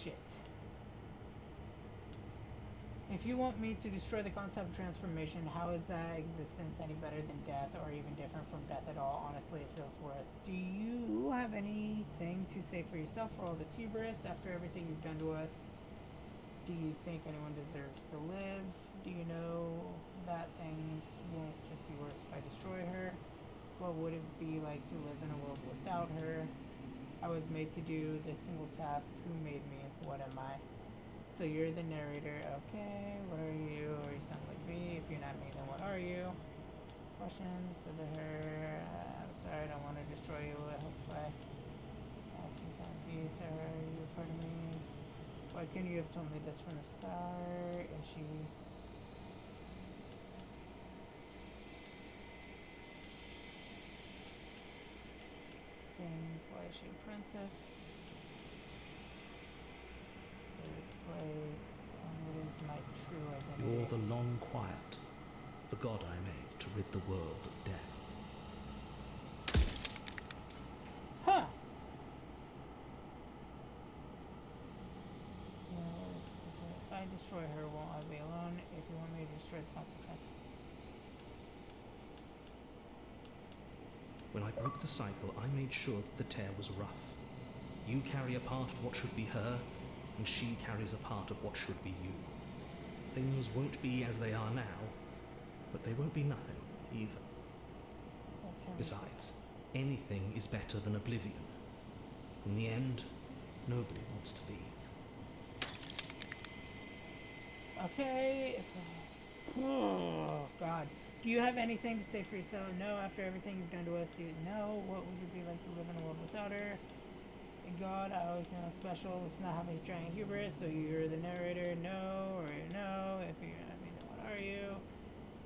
Speaker 1: Shit. If you want me to destroy the concept of transformation, how is that existence any better than death, or even different from death at all? Honestly, it feels worse. Do you have anything to say for yourself for all this hubris after everything you've done to us? Do you think anyone deserves to live? Do you know that things won't just be worse if I destroy her? What would it be like to live in a world without her? I was made to do this single task. Who made me? What am I? So you're the narrator. Okay, what are you? Or you sound like me. If you're not me, then what are you? Questions? Does it hurt? I'm sorry, I don't want to destroy you. I hope if I ask you some peace, or are you a part of me? Why couldn't you have told me this from the start? Is she... Things. Why is she a princess? This place. What is my true identity?
Speaker 2: You're the long quiet, the god I made to rid the world of death.
Speaker 1: Huh! If I destroy her, won't I be alone? If you want me to destroy the consequence.
Speaker 2: When I broke the cycle, I made sure that the tear was rough. You carry a part of what should be her, and she carries a part of what should be you. Things won't be as they are now, but they won't be nothing either. Besides, anything is better than oblivion. In the end, nobody wants to leave.
Speaker 1: Okay, oh, God. Do you have anything to say for yourself? No, after everything you've done to us, do you know? What would it be like to live in a world without her? God, I always know special. It's not having giant hubris, so you're the narrator. No, or no. If you're not me, then what are you?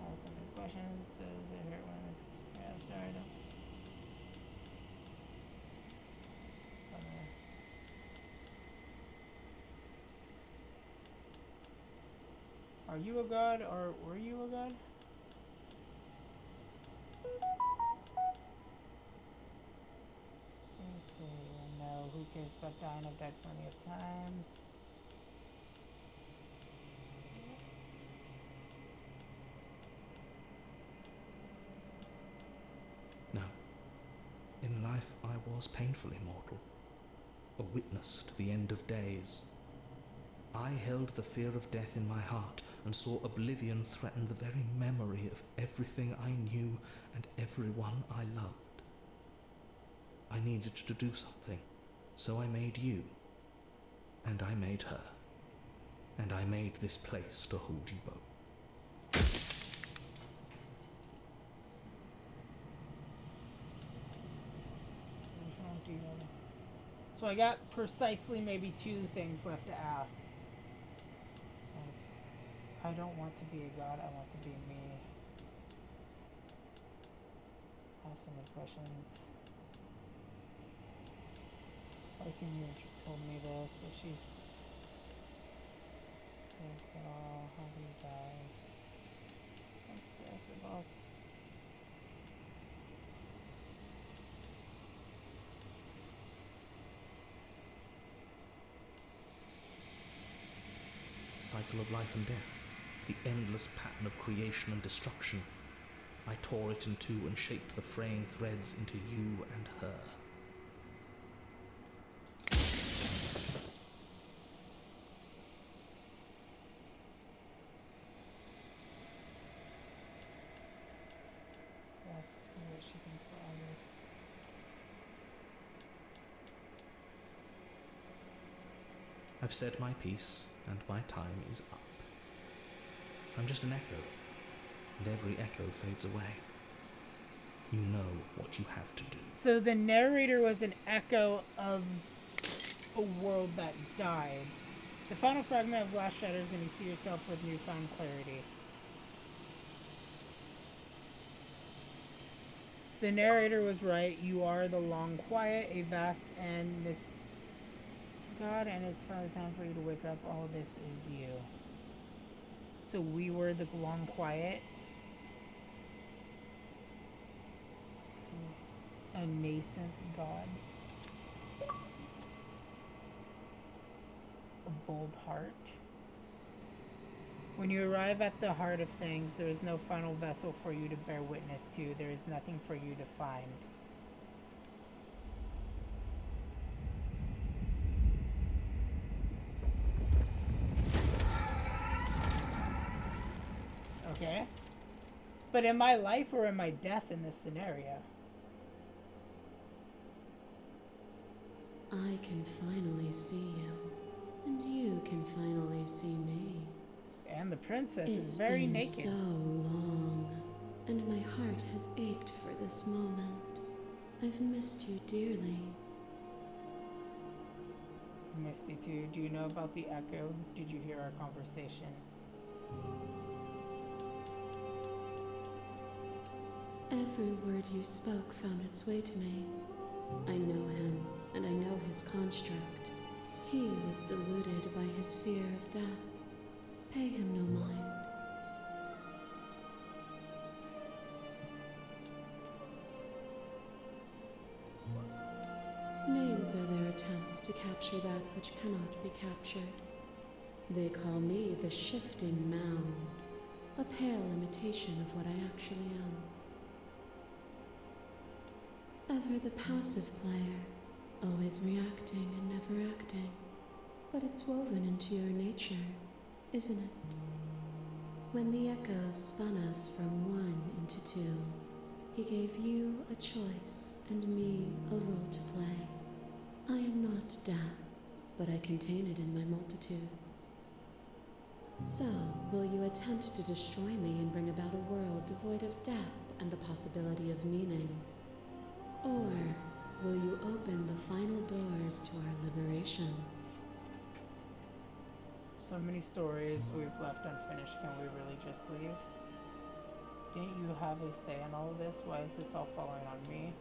Speaker 1: So many questions. Does it hurt when yeah, I'm sorry, don't. Are you a god, or were you a god? No, who cares about dying? I've died plenty of times.
Speaker 2: No. In life I was painfully mortal, a witness to the end of days. I held the fear of death in my heart and saw oblivion threaten the very memory of everything I knew and everyone I loved. I needed to do something, so I made you, and I made her, and I made this place to hold you both.
Speaker 1: So I got precisely maybe 2 things left to ask. I don't want to be a god, I want to be me. I have so many questions. Why couldn't you have just told me this? If she's saying so, how do you die? Accessible.
Speaker 2: The cycle of life and death, the endless pattern of creation and destruction. I tore it in two and shaped the fraying threads into you and her. I've said my piece, and my time is up. I'm just an echo, and every echo fades away. You know what you have to do.
Speaker 1: So the narrator was an echo of a world that died. The final fragment of glass shatters and you see yourself with newfound clarity. The narrator was right. You are the long quiet, a vast and this God, and it's finally time for you to wake up. All this is you. So we were the long quiet. A nascent god. A bold heart. When you arrive at the heart of things, there is no final vessel for you to bear witness to. There is nothing for you to find. But in my life or in my death in this scenario?
Speaker 3: I can finally see you, and you can finally see me.
Speaker 1: And the princess
Speaker 3: It's
Speaker 1: is very
Speaker 3: been
Speaker 1: naked.
Speaker 3: so long, and my heart has ached for this moment. I've missed you dearly.
Speaker 1: Missed you too. Do you know about the echo? Did you hear our conversation?
Speaker 3: Every word you spoke found its way to me. I know him, and I know his construct. He was deluded by his fear of death. Pay him no mind. Names are their attempts to capture that which cannot be captured. They call me the shifting mound, a pale imitation of what I actually am. Ever the passive player, always reacting and never acting. But it's woven into your nature, isn't it? When the echo spun us from one into two, he gave you a choice and me a role to play. I am not death, but I contain it in my multitudes. So, will you attempt to destroy me and bring about a world devoid of death and the possibility of meaning? Or will you open the final doors to our liberation?
Speaker 1: So many stories we've left unfinished. Can we really just leave? Didn't you have a say in all of this? Why is this all falling on me?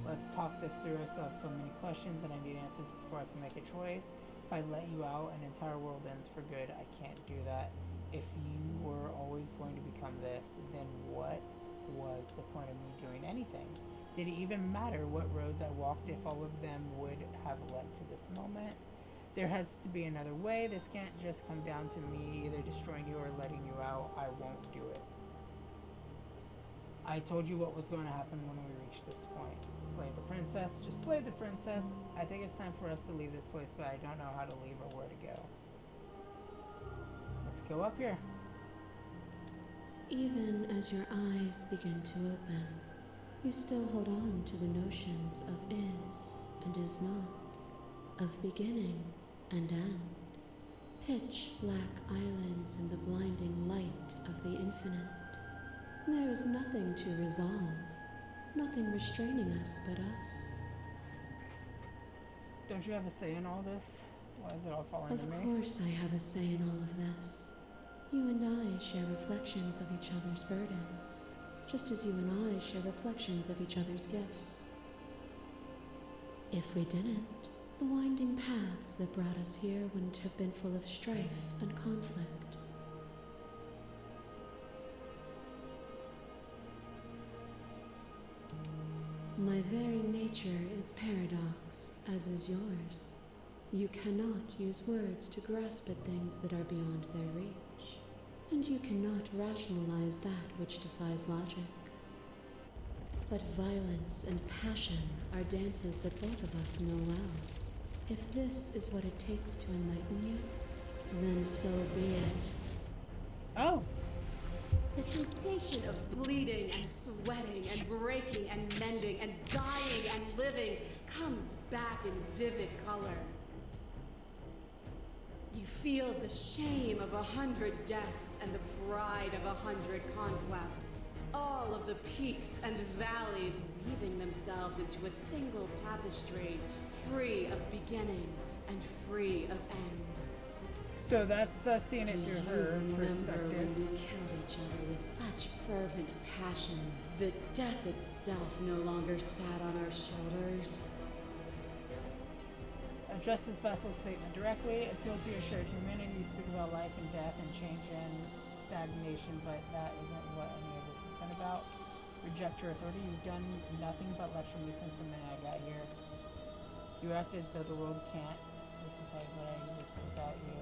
Speaker 1: Let's talk this through. I still have so many questions and I need answers before I can make a choice. If I let you out, an entire world ends for good. I can't do that. If you were always going to become this, then what was the point of me doing anything? Did it even matter what roads I walked if all of them would have led to this moment? There has to be another way. This can't just come down to me either destroying you or letting you out. I won't do it. I told you what was going to happen when we reached this point. Slay the princess. Just slay the princess. I think it's time for us to leave this place, but I don't know how to leave or where to go. Let's go up here.
Speaker 3: Even as your eyes begin to open, you still hold on to the notions of is and is not, of beginning and end, pitch black islands in the blinding light of the infinite. There is nothing to resolve, nothing restraining us but us.
Speaker 1: Don't you have a say in all this? Why is it all falling to me?
Speaker 3: Of course I have a say in all of this. You and I share reflections of each other's burdens, just as you and I share reflections of each other's gifts. If we didn't, the winding paths that brought us here wouldn't have been full of strife and conflict. My very nature is paradox, as is yours. You cannot use words to grasp at things that are beyond their reach, and you cannot rationalize that which defies logic. But violence and passion are dances that both of us know well. If this is what it takes to enlighten you, then so be it.
Speaker 1: Oh!
Speaker 3: The sensation of bleeding and sweating and breaking and mending and dying and living comes back in vivid color. You feel the shame of 100 deaths and the pride of 100 conquests. All of the peaks and valleys weaving themselves into a single tapestry, free of beginning and free of end.
Speaker 1: So that's seeing it through her perspective.
Speaker 3: When we killed each other with such fervent passion that death itself no longer sat on our shoulders?
Speaker 1: Address this vessel's statement directly. Appeal to your shared humanity. You speak about life and death and change and stagnation, but that isn't what any of this has been about. Reject your authority. You've done nothing but lecture me since the minute I got here. You act as though the world can't exist without you, but I exist without you.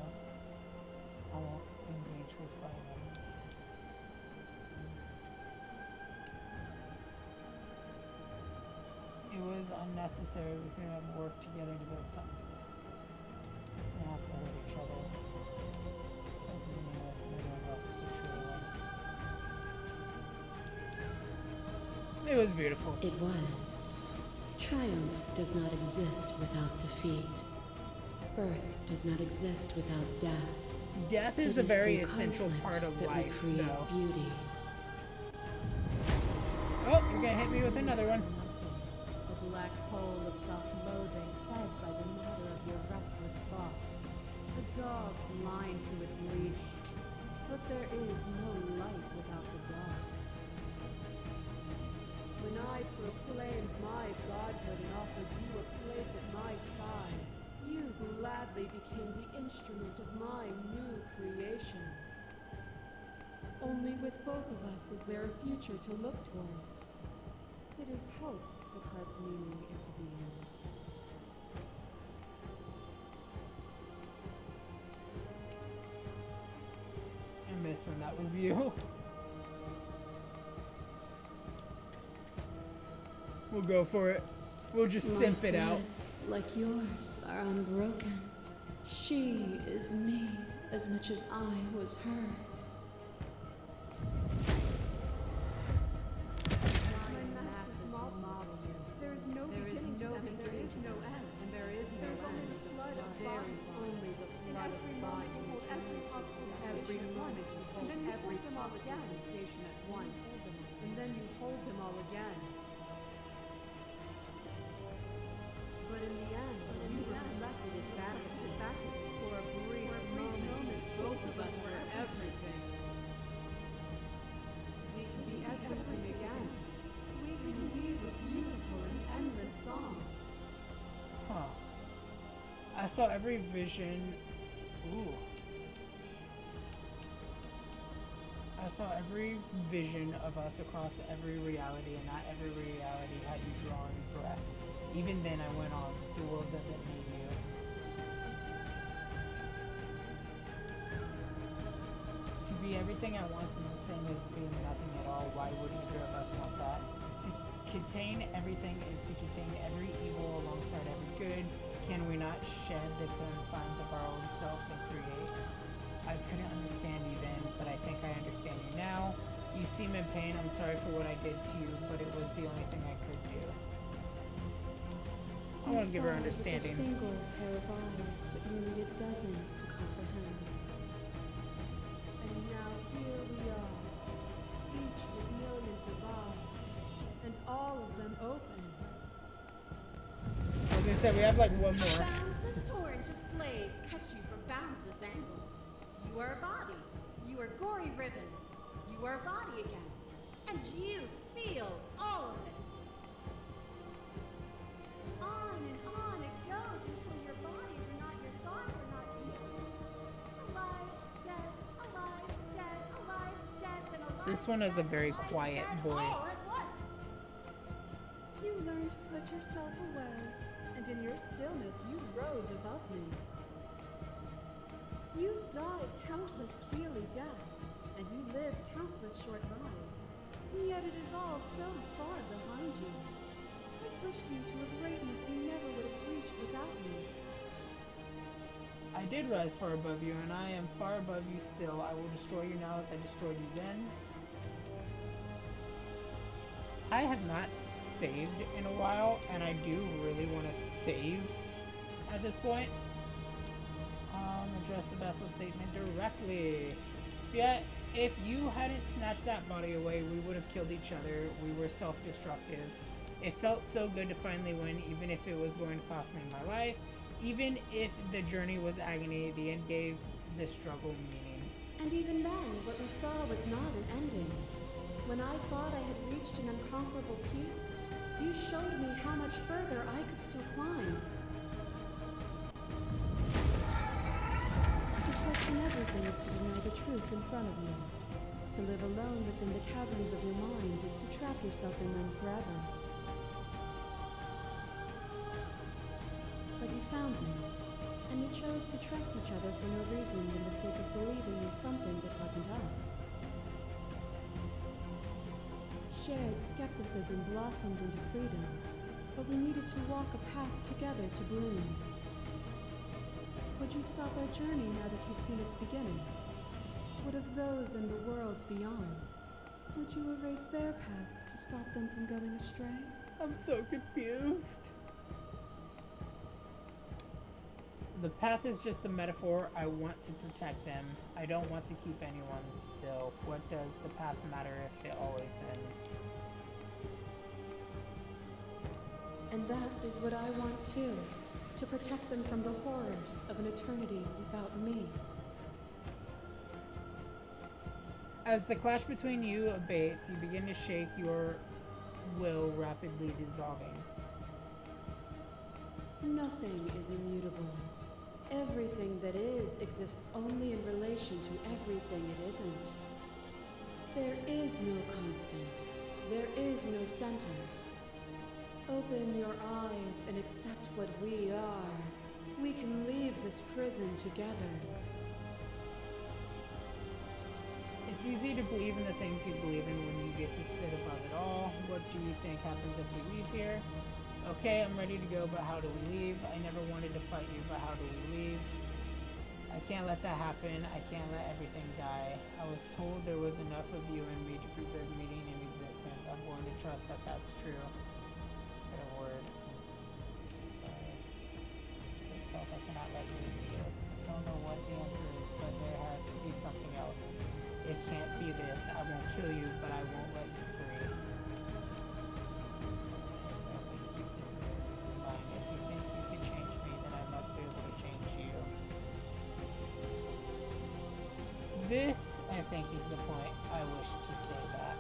Speaker 1: I won't engage with violence. It was unnecessary. We couldn't have worked together to build something. We have to hurt each other. As meaningless, neither of us could truly win. It was beautiful.
Speaker 3: It was. Triumph does not exist without defeat. Birth does not exist without death.
Speaker 1: Death is
Speaker 3: It
Speaker 1: a very
Speaker 3: through
Speaker 1: essential
Speaker 3: conflict
Speaker 1: part of
Speaker 3: that
Speaker 1: life,
Speaker 3: we create
Speaker 1: though.
Speaker 3: beauty.
Speaker 1: Oh, you're gonna hit me with another one.
Speaker 6: Nothing. A black hole of self-loathing fed by the matter of your restless thoughts. A dog blind to its leash. But there is no light without the dark. When I proclaimed my godhood and offered you a place at my side, you gladly became the instrument of my new creation. Only with both of us is there a future to look towards. It is hope that carves meaning into being.
Speaker 1: I missed when that was you. We'll go for it. We'll just
Speaker 3: My
Speaker 1: simp it out.
Speaker 3: threads, like yours, are unbroken. She is me as much as I was her.
Speaker 6: My massive models. There is no beginning to them, and there is no end. And there is no end. There is only the flood of bodies. Only the flood of bodies. Every possible sensation at once, and then you hold them all again. Sensation at once, and then you hold them all again. But in the end, you reflected it back at me. For a brief moment, both of us were everything. We can be everything again. We can weave a beautiful and endless song.
Speaker 1: Huh. I saw every vision. Ooh. I saw every vision of us across every reality, and not every reality had you drawing breath. Even then, I went on. The world doesn't need you. To be everything at once is the same as being nothing at all. Why would either of us want that? To contain everything is to contain every evil alongside every good. Can we not shed the confines of our own selves and create? I couldn't understand you then, but I think I understand you now. You seem in pain. I'm sorry for what I did to you, but it was the only thing I could do. I want to give her understanding.
Speaker 3: You saw with a single pair of eyes, but you needed dozens to comprehend.
Speaker 6: And now here we are, each with millions of eyes, and all of them open.
Speaker 1: I was gonna say we have like one more.
Speaker 7: Boundless torrent of blades cut you from boundless angles. You are a body. You are gory ribbons. You are a body again. And you feel all of it. On and on it goes until your bodies are not your thoughts, are not you. Alive, dead, alive, dead, alive, dead, then alive.
Speaker 1: This one has a
Speaker 7: dead,
Speaker 1: very
Speaker 7: alive,
Speaker 1: quiet
Speaker 7: dead,
Speaker 1: voice.
Speaker 7: all at once.
Speaker 6: You learned to put yourself away, and in your stillness you rose above me. You died countless steely deaths, and you lived countless short lives, and yet it is all so far behind you. I pushed you to a greatness you never would have reached without me.
Speaker 1: I did rise far above you, and I am far above you still. I will destroy you now as I destroyed you then. I have not saved in a while, and I do really want to save at this point. Address the vessel statement directly. Yet, if you hadn't snatched that body away, we would have killed each other. We were self-destructive. It felt so good to finally win, even if it was going to cost me my life. Even if the journey was agony, the end gave the struggle meaning.
Speaker 3: And even then, what we saw was not an ending. When I thought I had reached an unconquerable peak, you showed me how much further I could still climb. To question everything is to deny the truth in front of you. To live alone within the caverns of your mind is to trap yourself in them forever. But you found me, and we chose to trust each other for no reason than the sake of believing in something that wasn't us. Shared skepticism blossomed into freedom, but we needed to walk a path together to bloom. Would you stop our journey now that you've seen its beginning? What of those and the worlds beyond?
Speaker 6: Would you erase their paths to stop them from going astray?
Speaker 1: I'm so confused. The path is just a metaphor. I want to protect them. I don't want to keep anyone still. What does the path matter if it always ends?
Speaker 3: And that is what I want too. To protect them from the horrors of an eternity without me.
Speaker 1: As the clash between you abates, you begin to shake, your will rapidly dissolving.
Speaker 3: Nothing is immutable. Everything that is exists only in relation to everything it isn't. There is no constant. There is no center. Open your eyes and accept what we are. We can leave this prison together.
Speaker 1: It's easy to believe in the things you believe in when you get to sit above it all. What do you think happens if we leave here? Okay, I'm ready to go, but how do we leave? I never wanted to fight you, but how do we leave? I can't let that happen. I can't let everything die. I was told there was enough of you and me to preserve meaning in existence. I'm going to trust that that's true. Get a word. Sorry. Myself, I cannot let you do this. I don't know what the answer is, but there has to be something else. It can't be this. I won't kill you, but I won't let you free. If you think you can change me, then I must be able to change you. This, I think, is the point I wish to say that.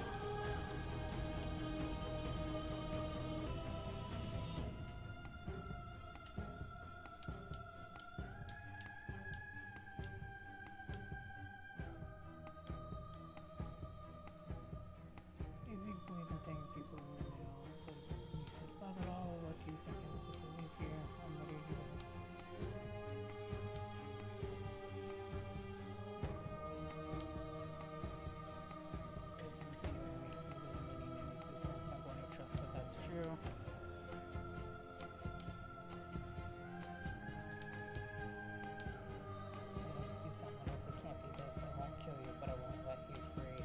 Speaker 1: Easy to believe in things you believe in now. So you sit above it all. What do you think happens if we leave here? I'm ready to go. I'm going to trust that that's true. There has to be something else. It can't be this. I won't kill you, but I won't let you free.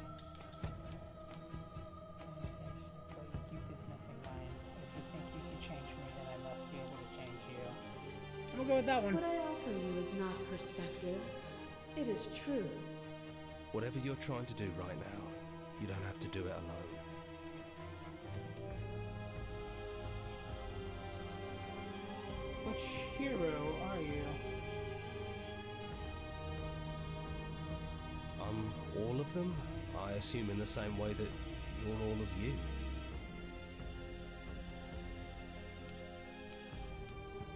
Speaker 1: But you keep dismissing mine. If you think you can change me, then I must be able to change you. I'm gonna go with that one.
Speaker 3: What I offer you is not perspective. It is truth.
Speaker 5: Whatever you're trying to do right now, you don't have to do it alone.
Speaker 1: Which hero are you?
Speaker 5: I'm all of them, I assume in the same way that you're all of you.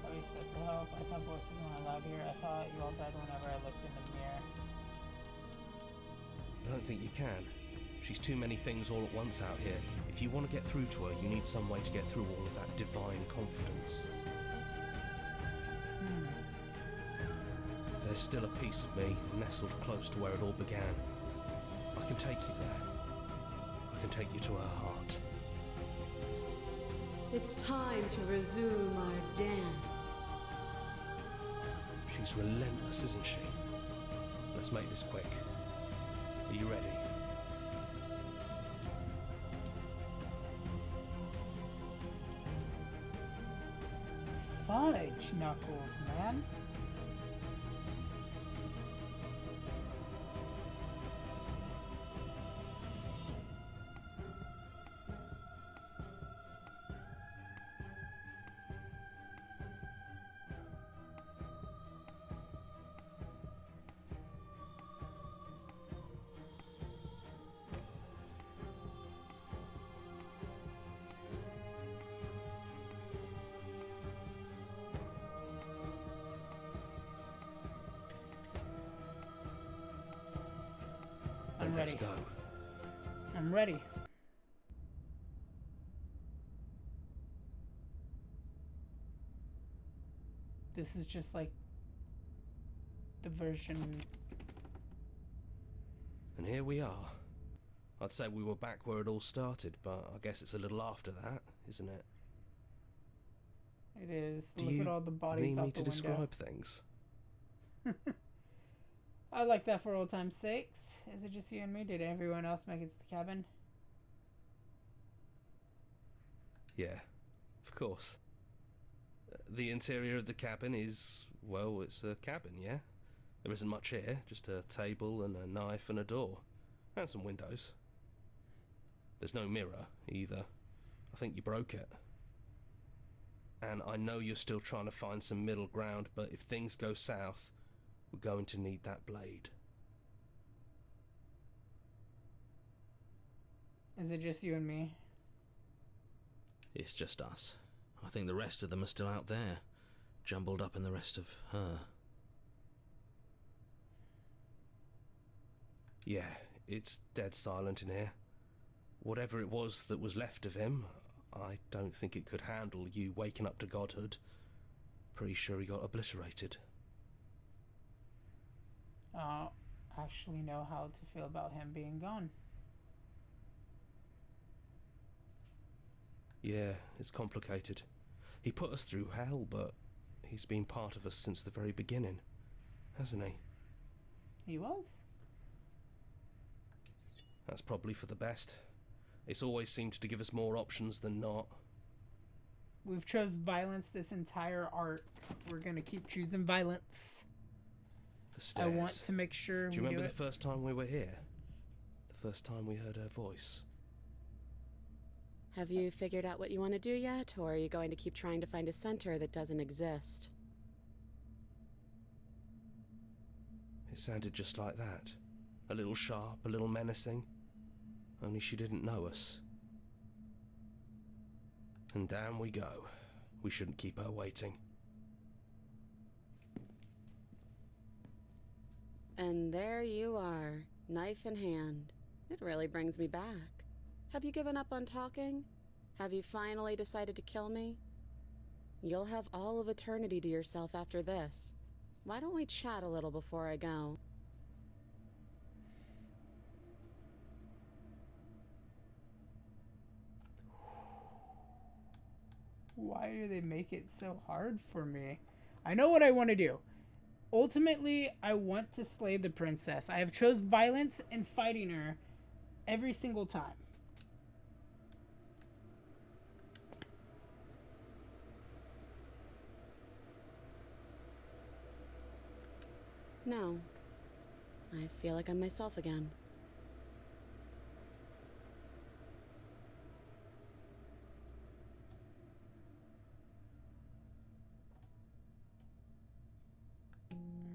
Speaker 1: Are you supposed to help? I thought voices weren't allowed here. I thought you all died whenever I looked in the mirror.
Speaker 5: I don't think you can. She's too many things all at once out here. If you want to get through to her, you need some way to get through all of that divine confidence. There's still a piece of me nestled close to where it all began. I can take you there. I can take you to her heart.
Speaker 3: It's time to resume our dance.
Speaker 5: She's relentless, isn't she? Let's make this quick. Are you ready?
Speaker 1: Fudge Knuckles, man. I'm
Speaker 5: Let's
Speaker 1: ready.
Speaker 5: go.
Speaker 1: I'm ready. This is just like the version.
Speaker 5: And here we are. I'd say we were back where it all started, but I guess it's a little after that, isn't it?
Speaker 1: It is.
Speaker 5: Do
Speaker 1: Look
Speaker 5: you
Speaker 1: at all the bodies
Speaker 5: need
Speaker 1: out
Speaker 5: me
Speaker 1: the
Speaker 5: to
Speaker 1: window.
Speaker 5: describe things?
Speaker 1: I like that for old time's sakes. Is it just you and me? Did everyone else make it to the cabin?
Speaker 8: Yeah, of course. The interior of the cabin is, well, it's a cabin, yeah? There isn't much here, just a table and a knife and a door. And some windows. There's no mirror, either. I think you broke it. And I know you're still trying to find some middle ground, but if things go south, we're going to need that blade.
Speaker 1: Is it just you and me?
Speaker 2: It's just us. I think the rest of them are still out there, jumbled up in the rest of her.
Speaker 8: Yeah, it's dead silent in here. Whatever it was that was left of him, I don't think it could handle you waking up to godhood. Pretty sure he got obliterated.
Speaker 1: I don't actually know how to feel about him being gone.
Speaker 8: Yeah, it's complicated. He put us through hell, but he's been part of us since the very beginning, hasn't he?
Speaker 1: He was?
Speaker 8: That's probably for the best. It's always seemed to give us more options than not.
Speaker 1: We've chose violence this entire arc. We're gonna keep choosing violence.
Speaker 8: The stairs.
Speaker 1: I want to make sure
Speaker 8: Do you remember
Speaker 1: do
Speaker 8: the first time we were here? The first time we heard her voice?
Speaker 9: Have you figured out what you want to do yet, or are you going to keep trying to find a center that doesn't exist?
Speaker 8: It sounded just like that. A little sharp, a little menacing. Only she didn't know us. And down we go. We shouldn't keep her waiting.
Speaker 9: And there you are, knife in hand. It really brings me back. Have you given up on talking? Have you finally decided to kill me? You'll have all of eternity to yourself after this. Why don't we chat a little before I go?
Speaker 1: Why do they make it so hard for me? I know what I want to do. Ultimately, I want to slay the princess. I have chose violence and fighting her every single time.
Speaker 9: No. I feel like I'm myself again.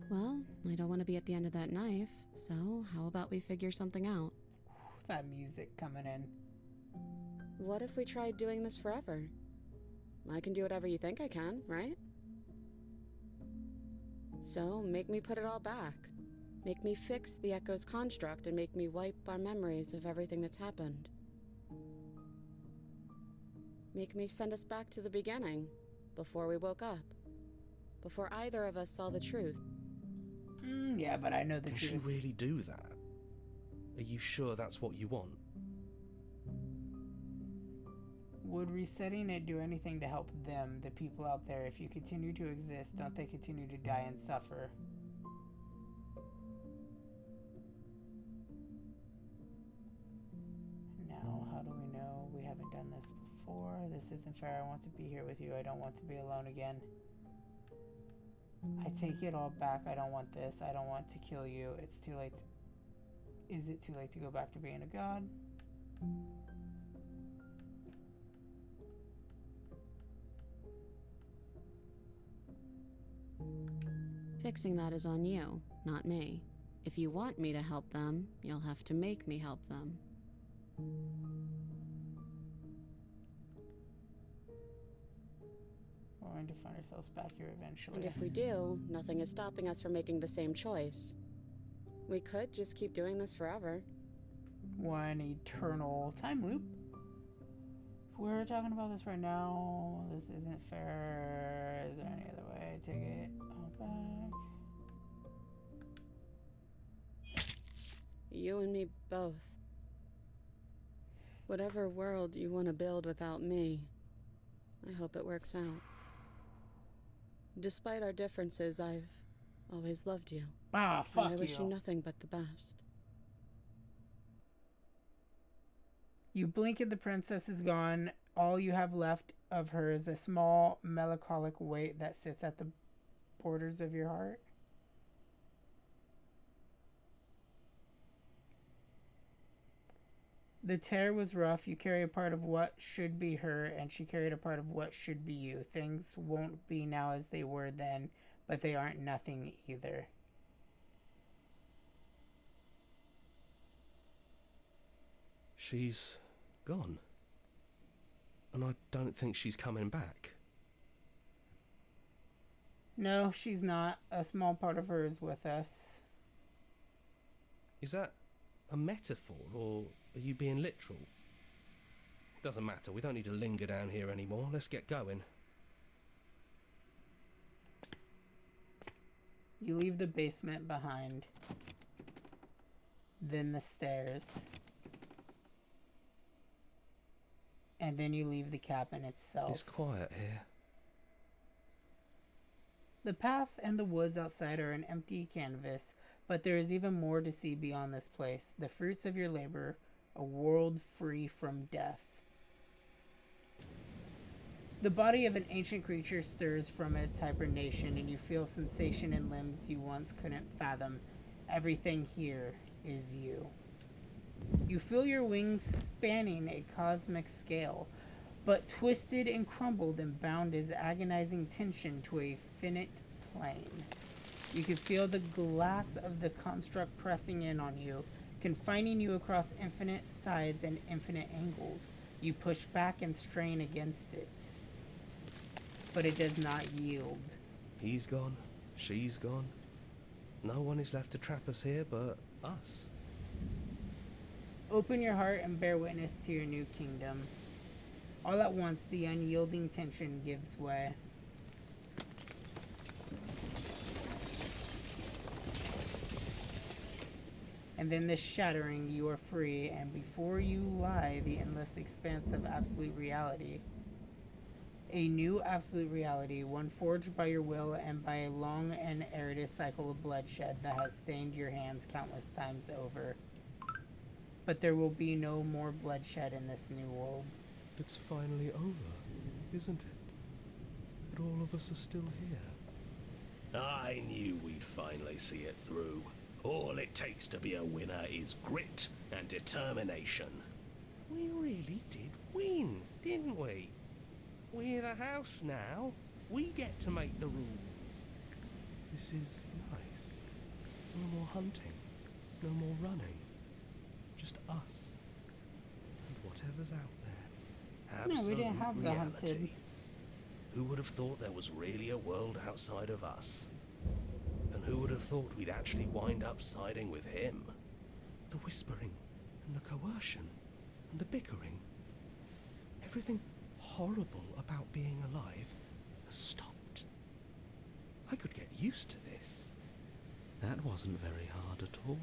Speaker 9: Well, I don't want to be at the end of that knife, so how about we figure something out?
Speaker 1: That music coming in.
Speaker 9: What if we tried doing this forever? I can do whatever you think I can, right? So, make me put it all back. Make me fix the Echo's construct and make me wipe our memories of everything that's happened. Make me send us back to the beginning, before we woke up. Before either of us saw the truth.
Speaker 1: Yeah, but I know the
Speaker 8: Can
Speaker 1: truth.
Speaker 8: she really do that? Are you sure that's what you want?
Speaker 1: Would resetting it do anything to help them, the people out there? If you continue to exist, don't they continue to die and suffer? Now, how do we know we haven't done this before? This isn't fair. I want to be here with you. I don't want to be alone again. I take it all back. I don't want this. I don't want to kill you. It's too late. Is it too late to go back to being a god?
Speaker 9: Fixing that is on you, not me. If you want me to help them, you'll have to make me help them.
Speaker 1: We're going to find ourselves back here eventually.
Speaker 9: And if we do, nothing is stopping us from making the same choice. We could just keep doing this forever.
Speaker 1: One eternal time loop. If we're talking about this right now, this isn't fair. Is there any other way to take it all back?
Speaker 9: You and me both. Whatever world you want to build without me, I hope it works out. Despite our differences, I've always loved you.
Speaker 1: Ah, fuck
Speaker 9: and I wish you
Speaker 1: you.
Speaker 9: nothing but the best.
Speaker 1: You blink and the princess is gone. all you have left of her is a small melancholic weight that sits at the borders of your heart. The tear was rough. You carry a part of what should be her, and she carried a part of what should be you. Things won't be now as they were then, but they aren't nothing either.
Speaker 8: She's gone. And I don't think she's coming back.
Speaker 1: No, she's not. A small part of her is with us.
Speaker 8: Is that a metaphor, or are you being literal? It doesn't matter, we don't need to linger down here anymore. Let's get going.
Speaker 1: You leave the basement behind. Then the stairs. And then you leave the cabin itself.
Speaker 8: It's quiet here.
Speaker 1: The path and the woods outside are an empty canvas, but there is even more to see beyond this place. The fruits of your labor, a world free from death. The body of an ancient creature stirs from its hibernation, and you feel sensation in limbs you once couldn't fathom. Everything here is you. You feel your wings spanning a cosmic scale, but twisted and crumbled and bound as agonizing tension to a finite plane. You can feel the glass of the construct pressing in on you, confining you across infinite sides and infinite angles. You push back and strain against it, but it does not yield.
Speaker 8: He's gone. She's gone. No one is left to trap us here but us.
Speaker 1: Open your heart and bear witness to your new kingdom. All at once, the unyielding tension gives way. And then the shattering, you are free, and before you lie the endless expanse of absolute reality. A new absolute reality, one forged by your will and by a long and arduous cycle of bloodshed that has stained your hands countless times over. But there will be no more bloodshed in this new world.
Speaker 8: It's finally over, isn't it? But all of us are still here.
Speaker 5: I knew we'd finally see it through. All it takes to be a winner is grit and determination.
Speaker 8: We really did win, didn't we? We're the house now. We get to make the rules. This is nice. No more hunting. No more running. Just us. And whatever's out there.
Speaker 1: No, we
Speaker 8: Absolute
Speaker 1: didn't have the
Speaker 8: reality.
Speaker 1: hunted.
Speaker 5: Who would have thought there was really a world outside of us? And who would have thought we'd actually wind up siding with him?
Speaker 8: The whispering and the coercion and the bickering. Everything horrible about being alive has stopped. I could get used to this.
Speaker 2: That wasn't very hard at all.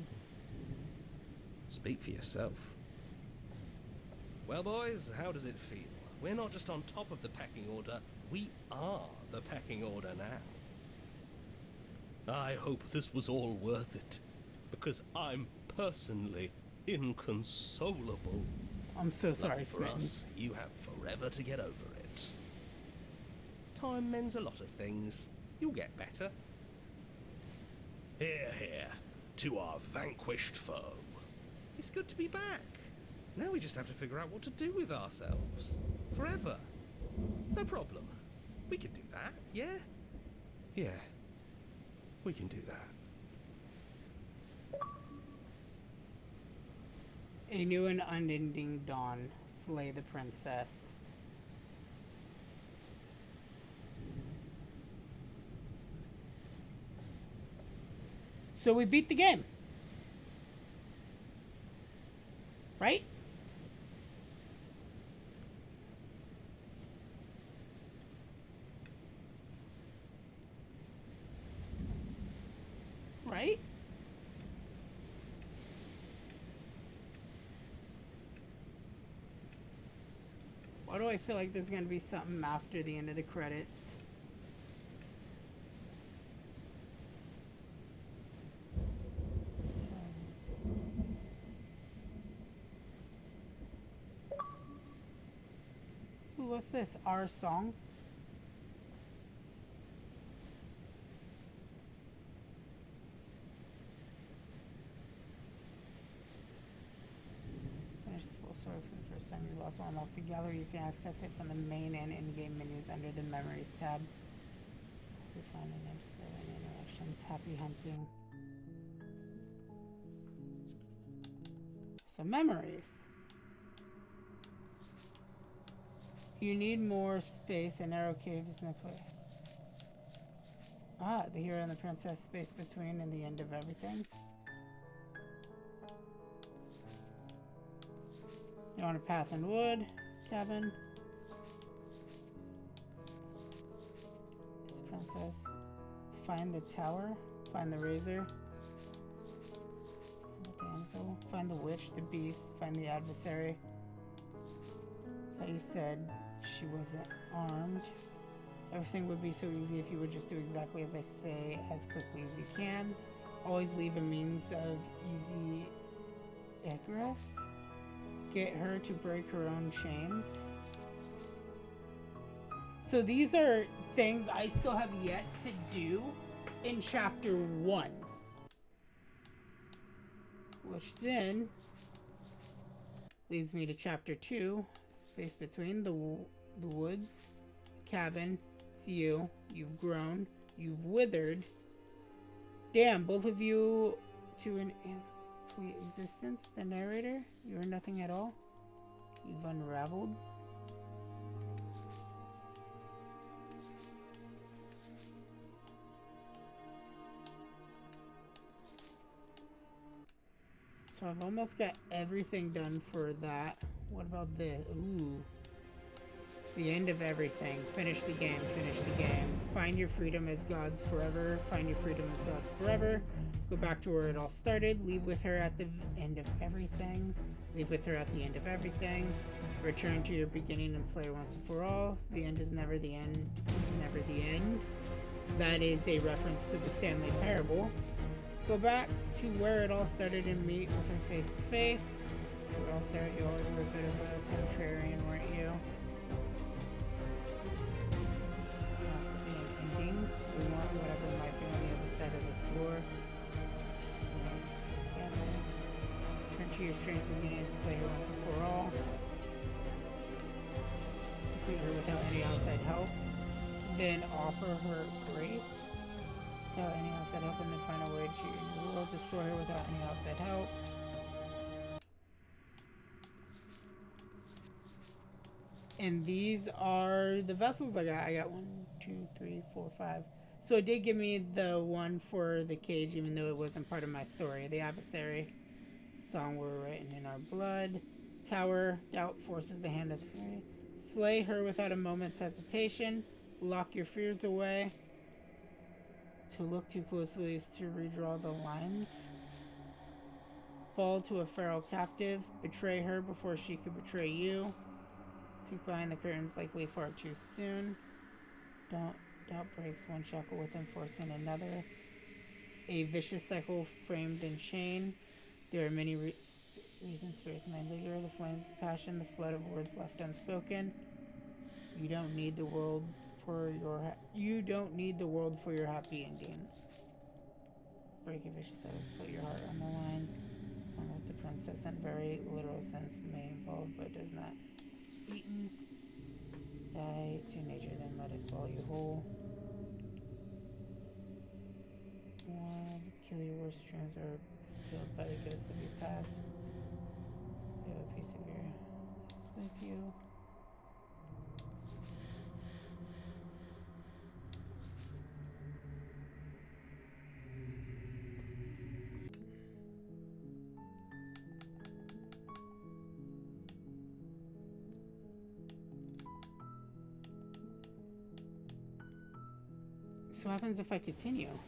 Speaker 2: Speak for yourself.
Speaker 8: Well, boys, how does it feel? We're not just on top of the pecking order, we are the pecking order now. I hope this was all worth it, because I'm personally inconsolable.
Speaker 1: I'm so sorry,
Speaker 5: Lucky for
Speaker 1: Smitten.
Speaker 5: us, you have forever to get over it.
Speaker 8: Time mends a lot of things. You'll get better.
Speaker 5: Hear, hear, to our vanquished foe.
Speaker 8: It's good to be back. Now we just have to figure out what to do with ourselves. Forever. No problem. We can do that, yeah?
Speaker 5: Yeah, we can do that.
Speaker 1: A new and unending dawn. Slay the princess. So we beat the game. Right? Right? Why do I feel like there's gonna be something after the end of the credits? what's this? Our song? Finish the full story for the first time. You've also unlocked the gallery. You can access it from the main and in-game menus under the Memories tab. You find an episode and interactions. Happy hunting. So memories. You need more space. A narrow cave is no place. Ah, the hero and the princess, space between and the end of everything. You want a path and wood cabin. It's the princess. Find the tower. Find the razor. Find the damsel. Find the witch, the beast. Find the adversary. I thought you said she wasn't armed. Everything would be so easy if you would just do exactly as I say as quickly as you can. Always leave a means of easy egress. Get her to break her own chains. So these are things I still have yet to do in chapter 1. Which then leads me to chapter 2. Space between the woods, cabin. It's you. You've grown. You've withered. Damn, both of you to an incomplete existence. The narrator, you are nothing at all. You've unraveled. So I've almost got everything done for that. What about this? Ooh. The end of everything. Finish the game. Finish the game. Find your freedom as gods forever. Find your freedom as gods forever. Go back to where it all started. Leave with her at the end of everything. Leave with her at the end of everything. Return to your beginning and slay her once and for all. The end is never the end. Is never the end. That is a reference to the Stanley Parable. Go back to where it all started and meet with her face to face. Where it all started, you always were a bit of a contrarian, weren't you? Have to be an ending. We want whatever might be on the other side of this door. Together. Turn to your strange beginning and slay her once and for all. Defeat her without any outside help. Then offer her grace. Without any outside help, and then find a way to your world. Destroy her without any outside help. And these are the vessels I got. I got 1, 2, 3, 4, 5. So it did give me the one for the cage, even though it wasn't part of my story. The adversary. Song were written in our blood. Tower. Doubt forces the hand of the fairy. Slay her without a moment's hesitation. Lock your fears away. To look too closely is to redraw the lines. Fall to a feral captive. Betray her before she could betray you. Peek behind the curtains, likely far too soon. Doubt breaks one shackle within, forcing another. A vicious cycle framed in chain. There are many reasons spirits may linger. The flames of passion, the flood of words left unspoken. You don't need the world for your happy ending. Break a vicious cycle, put your heart on the line. One with the princess in a very literal sense may involve, but does not. Eaten. Die to nature, then let it swallow you whole. One, kill your worst dreams or killed by the ghosts of your past. You have a piece of your house with you. So what happens if I continue?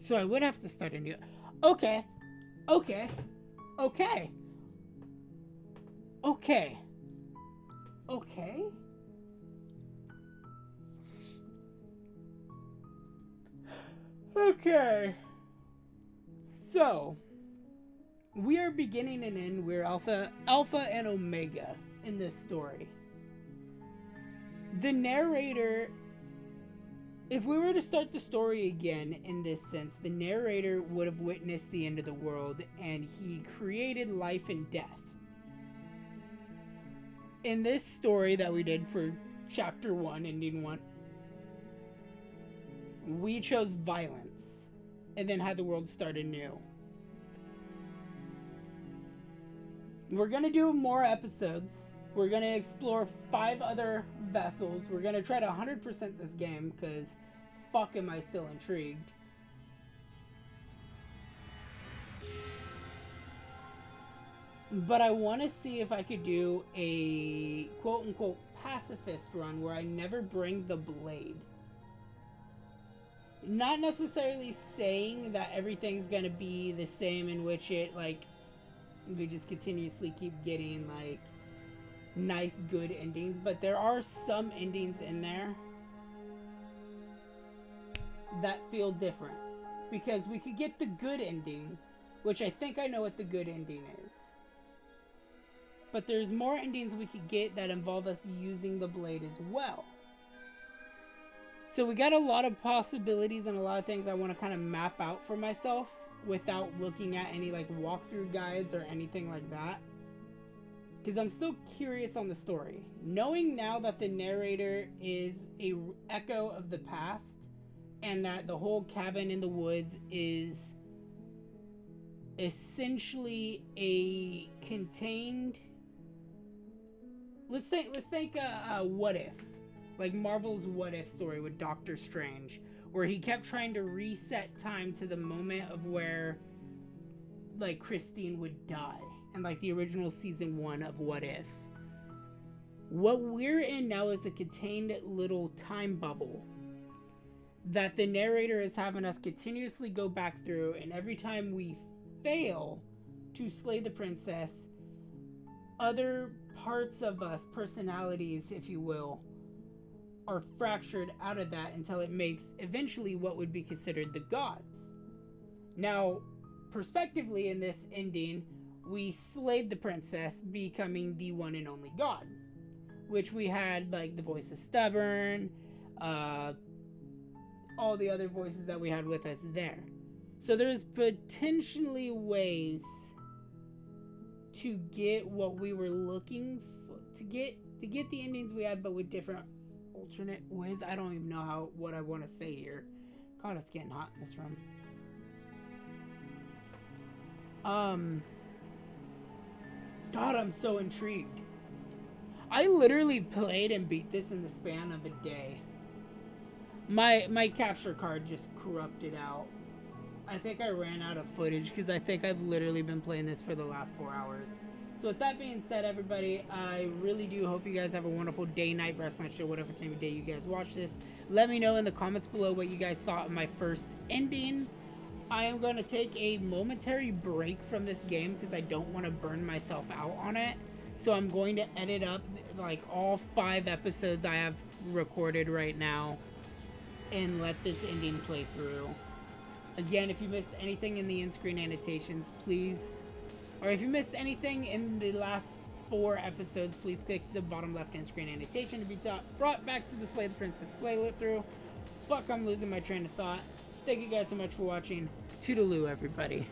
Speaker 1: So I would have to start a new... Okay. Okay. So, we are beginning and end. We're alpha and omega in this story. The narrator, if we were to start the story again in this sense, the narrator would have witnessed the end of the world, and he created life and death. In this story that we did for chapter 1, ending 1, we chose violence and then had the world start anew. We're gonna do more episodes. We're gonna explore 5 other vessels. We're gonna try to 100% this game, because fuck am I still intrigued. But I want to see if I could do a quote-unquote pacifist run where I never bring the blade. Not necessarily saying that everything's gonna be the same, in which it, like, we just continuously keep getting, like, nice, good endings, but there are some endings in there that feel different. Because we could get the good ending, which I think I know what the good ending is. But there's more endings we could get that involve us using the blade as well. So we got a lot of possibilities and a lot of things I want to kind of map out for myself without looking at any like walkthrough guides or anything like that. Because I'm still curious on the story. Knowing now that the narrator is a echo of the past and that the whole cabin in the woods is essentially a contained... Let's think a what if. Like Marvel's What If story with Doctor Strange, where he kept trying to reset time to the moment of where, like, Pristine would die, and like the original season 1 of What If. What we're in now is a contained little time bubble that the narrator is having us continuously go back through, and every time we fail to slay the princess, other parts of us, personalities, if you will, are fractured out of that until it makes eventually what would be considered the gods. Now, prospectively in this ending, we slayed the princess, becoming the one and only god, which we had like the voice of Stubborn, all the other voices that we had with us there. So there's potentially ways to get what we were looking for, to get the endings we had, but with different alternate ways. I don't even know what I want to say here. God, it's getting hot in this room. God, I'm so intrigued. I literally played and beat this in the span of a day. My capture card just corrupted out. I think I ran out of footage because I think I've literally been playing this for the last 4 hours. So with that being said, everybody, I really do hope you guys have a wonderful day, night, rest, night, show, whatever time of day you guys watch this. Let me know in the comments below what you guys thought of my first ending. I am going to take a momentary break from this game because I don't want to burn myself out on it. So I'm going to edit up like all 5 episodes I have recorded right now and let this ending play through. Again, if you missed anything in the in-screen annotations, please, or if you missed anything in the last 4 episodes, please click the bottom left in-screen annotation to be brought back to the Slay the Princess playthrough. Fuck, I'm losing my train of thought. Thank you guys so much for watching. Toodaloo, everybody.